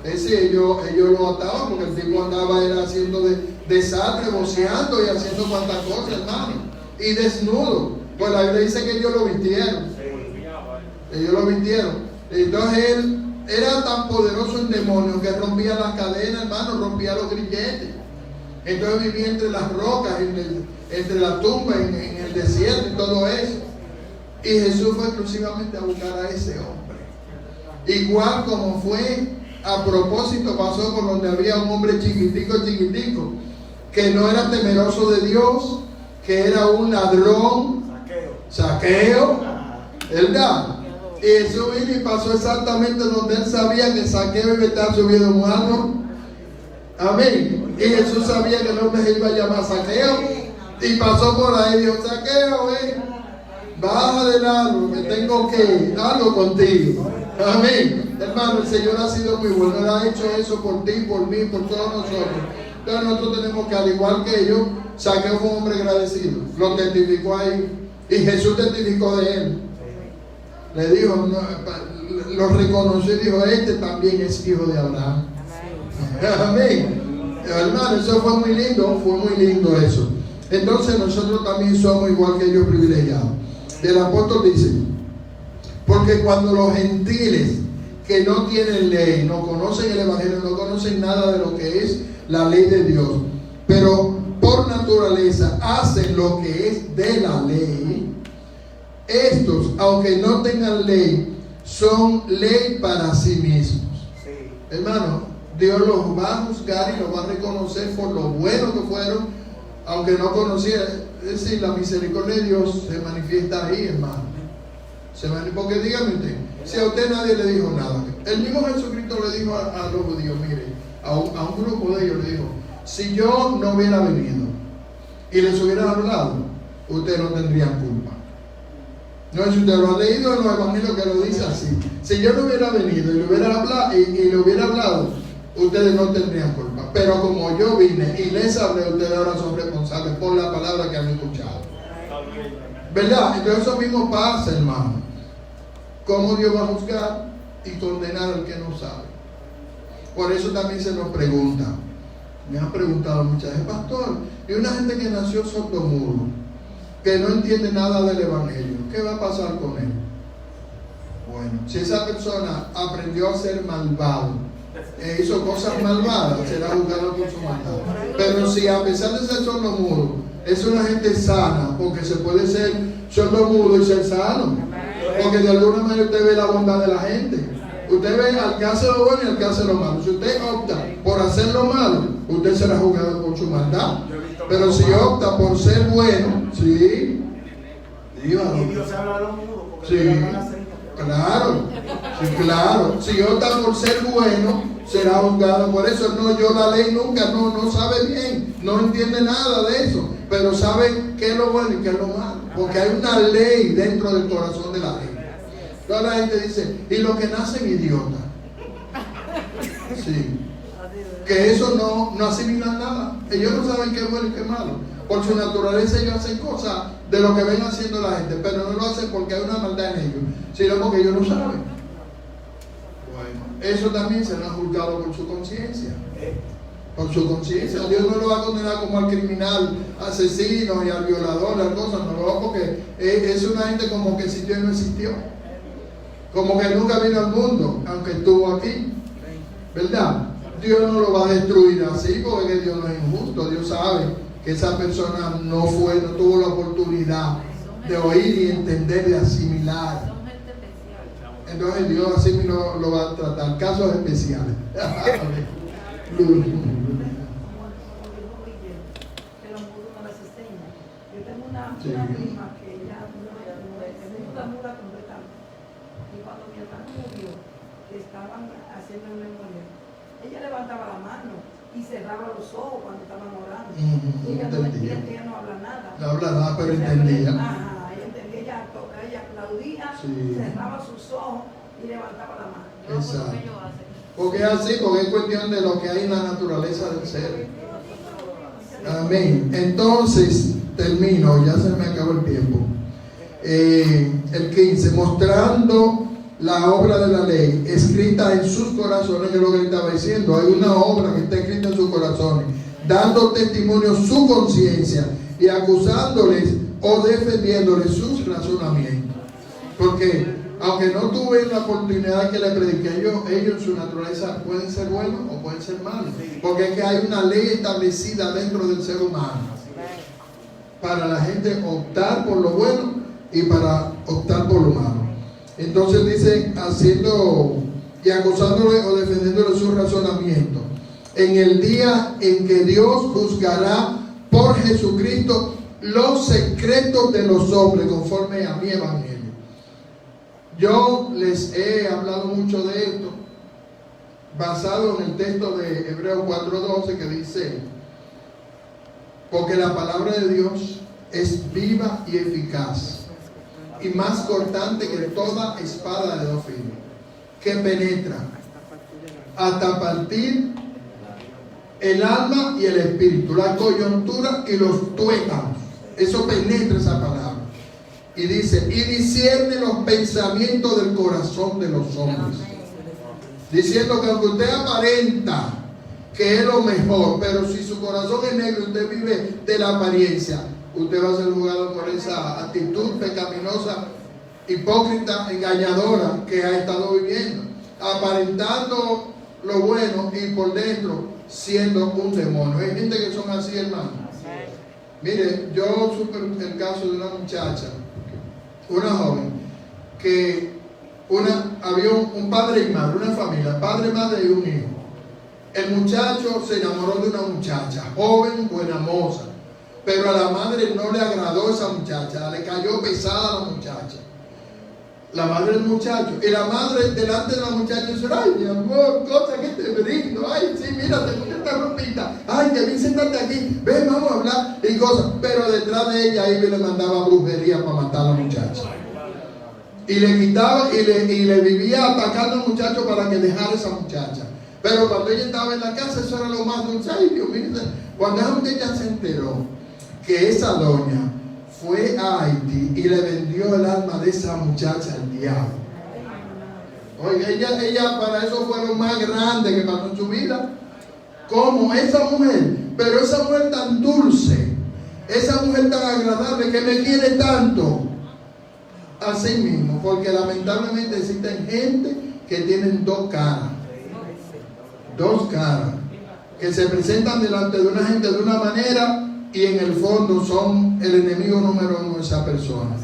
Es decir, ellos lo ataban porque el tipo andaba era haciendo desastre, voceando y haciendo cuantas cosas, hermano. Y desnudo. Pues la Biblia dice que ellos lo vistieron. Ellos lo vistieron. Entonces él era tan poderoso el demonio que rompía las cadenas, hermano, rompía los grilletes. Entonces vivía entre las rocas, entre la tumba, en el desierto y todo eso. Y Jesús fue exclusivamente a buscar a ese hombre. Igual como fue a propósito, pasó por donde había un hombre chiquitico, que no era temeroso de Dios, que era un ladrón, Zaqueo, ¿verdad? Y Jesús vino y pasó exactamente donde él sabía que Zaqueo iba a estar subido en un árbol. Amén. Y Jesús sabía que el hombre se iba a llamar Zaqueo. Y pasó por ahí y dijo: Zaqueo, ven, baja del árbol, que tengo que algo contigo. Amén. Hermano, el Señor ha sido muy bueno. Él ha hecho eso por ti, por mí, por todos nosotros. Entonces nosotros tenemos que, al igual que ellos, Zaqueo fue un hombre agradecido. Lo testificó ahí. Y Jesús testificó de él. le dijo, lo reconoció y dijo, este también es hijo de Abraham. Amén. Hermano, eso fue muy lindo eso. Entonces nosotros también somos igual que ellos, privilegiados. El apóstol dice, porque cuando los gentiles que no tienen ley, no conocen el evangelio, no conocen nada de lo que es la ley de Dios, pero por naturaleza hacen lo que es de la ley, estos, aunque no tengan ley, son ley para sí mismos. Sí. Hermano, Dios los va a juzgar y los va a reconocer por lo bueno que fueron, aunque no conocieran. Es decir, la misericordia de Dios se manifiesta ahí, hermano. Porque dígame usted, si a usted nadie le dijo nada, el mismo Jesucristo le dijo a los judíos, mire, a un grupo de ellos le dijo, si yo no hubiera venido y les hubiera hablado, ustedes no tendrían culpa. No, si usted lo ha leído en los evangelios que lo dice así, si yo no hubiera venido y le hubiera hablado, ustedes no tendrían culpa. Pero como yo vine y les hablé, ustedes ahora son responsables por la palabra que han escuchado. ¿Verdad? Entonces eso mismo pasa, hermano. ¿Cómo Dios va a juzgar y condenar al que no sabe? Por eso también se nos pregunta. Me han preguntado muchas veces, pastor, y una gente que nació sordomudo, que no entiende nada del evangelio, ¿qué va a pasar con él? Bueno, si esa persona aprendió a ser malvado, hizo cosas malvadas, será juzgado por su maldad. Pero si a pesar de ser sordomudo, es una gente sana, porque se puede ser sordomudo y ser sano, porque de alguna manera usted ve la bondad de la gente. Usted ve al que hace lo bueno y al que hace lo malo. Si usted opta por hacer lo malo, usted será juzgado por su maldad. Pero si opta por ser bueno, sí, dígalo. Y Dios habla a los mudos, porque Sí, Dios habla así. claro. Si opta por ser bueno, será juzgado por eso. No oyó la ley nunca, no sabe bien, no entiende nada de eso, pero sabe qué es lo bueno y qué es lo malo, porque hay una ley dentro del corazón de la ley. Toda la gente dice, y los que nacen idiotas, sí, que eso no asimilan nada. Ellos no saben qué es bueno y qué es malo. Por su naturaleza ellos hacen cosas de lo que ven haciendo la gente, pero no lo hacen porque hay una maldad en ellos, sino porque ellos no saben. Bueno, eso también será juzgado por su conciencia. Por su conciencia. Dios no lo va a condenar como al criminal, asesino y al violador, las cosas, no lo va, porque es una gente como que existió y no existió. Como que nunca vino al mundo, aunque estuvo aquí. ¿Verdad? Dios no lo va a destruir así, porque Dios no es injusto. Dios sabe que esa persona no tuvo la oportunidad de oír y entender, de asimilar. Entonces Dios así mismo lo va a tratar. Casos especiales. Yo tengo una prima que ella es una muda completamente. Y cuando mi hermano murió, estaban haciendo un memoria, ella levantaba la mano y cerraba los ojos cuando estaban orando. Y ella no entiende, ella no habla nada. No habla nada, pero entendía. Ajá, ella entendía, ella aplaudía, cerraba sus ojos y levantaba la mano. Exacto. Porque es así, porque es cuestión de lo que hay en la naturaleza del ser. Amén. Entonces, termino, ya se me acabó el tiempo. El 15, mostrando la obra de la ley escrita en sus corazones, que es lo que él estaba diciendo. Hay una obra que está escrita en sus corazones, dando testimonio su conciencia y acusándoles o defendiéndoles sus razonamientos. Porque aunque no tuve la oportunidad que le prediqué, ellos en su naturaleza pueden ser buenos o pueden ser malos, porque es que hay una ley establecida dentro del ser humano para la gente optar por lo bueno y para optar por lo malo. Entonces dice, haciendo y acusándole o defendiéndole su razonamiento, en el día en que Dios juzgará por Jesucristo los secretos de los hombres conforme a mi evangelio. Yo les he hablado mucho de esto basado en el texto de Hebreos 4:12, que dice, porque la palabra de Dios es viva y eficaz y más cortante que toda espada de dos filos, que penetra hasta partir el alma y el espíritu, la coyuntura y los tuétanos. Eso penetra esa palabra. Y dice, y discierne los pensamientos del corazón de los hombres. Diciendo que aunque usted aparenta que es lo mejor, pero si su corazón es negro, usted vive de la apariencia, usted va a ser juzgado por esa actitud pecaminosa, hipócrita, engañadora que ha estado viviendo, aparentando lo bueno y por dentro siendo un demonio. Hay gente que son así, hermano. Mire, yo supe el caso de una muchacha, una joven, que había un padre y madre, una familia, padre, madre y un hijo. El muchacho se enamoró de una muchacha, joven, buena moza, pero a la madre no le agradó esa muchacha, le cayó pesada a la muchacha, la madre del muchacho. Y la madre delante de la muchacha dice, ay mi amor, cosa que te brindo, ay sí, mira, te puse esta ropita, ay, que ven, sentate aquí, ven, vamos a hablar y cosas. Pero detrás de ella iba y le mandaba brujería para matar a la muchacha. Y le quitaba y le vivía atacando al muchacho para que dejara a esa muchacha. Pero cuando ella estaba en la casa, eso era lo más dulce. Ay, Dios mío, cuando esa muchacha se enteró que esa doña fue a Haití y le vendió el alma de esa muchacha al diablo. Oye, ella para eso fue lo más grande que pasó en su vida. Como esa mujer, pero esa mujer tan dulce, esa mujer tan agradable que me quiere tanto. Así mismo, porque lamentablemente existen gente que tienen dos caras, que se presentan delante de una gente de una manera y en el fondo son el enemigo número uno de esa persona.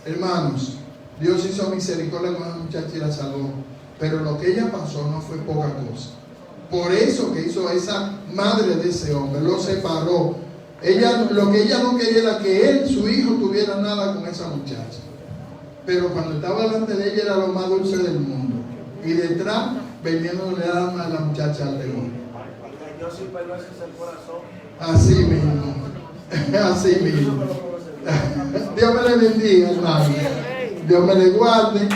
Hermanos, Dios hizo misericordia con la muchacha y la salvó, pero lo que ella pasó no fue poca cosa. Por eso que hizo esa madre de ese hombre, lo separó. Lo que ella no quería era que él, su hijo, tuviera nada con esa muchacha. Pero cuando estaba delante de ella era lo más dulce del mundo. Y detrás, vendiéndole el alma a la muchacha al demonio. Así mismo. Así mismo. Dios me le bendiga, hermano. Dios me le guarde.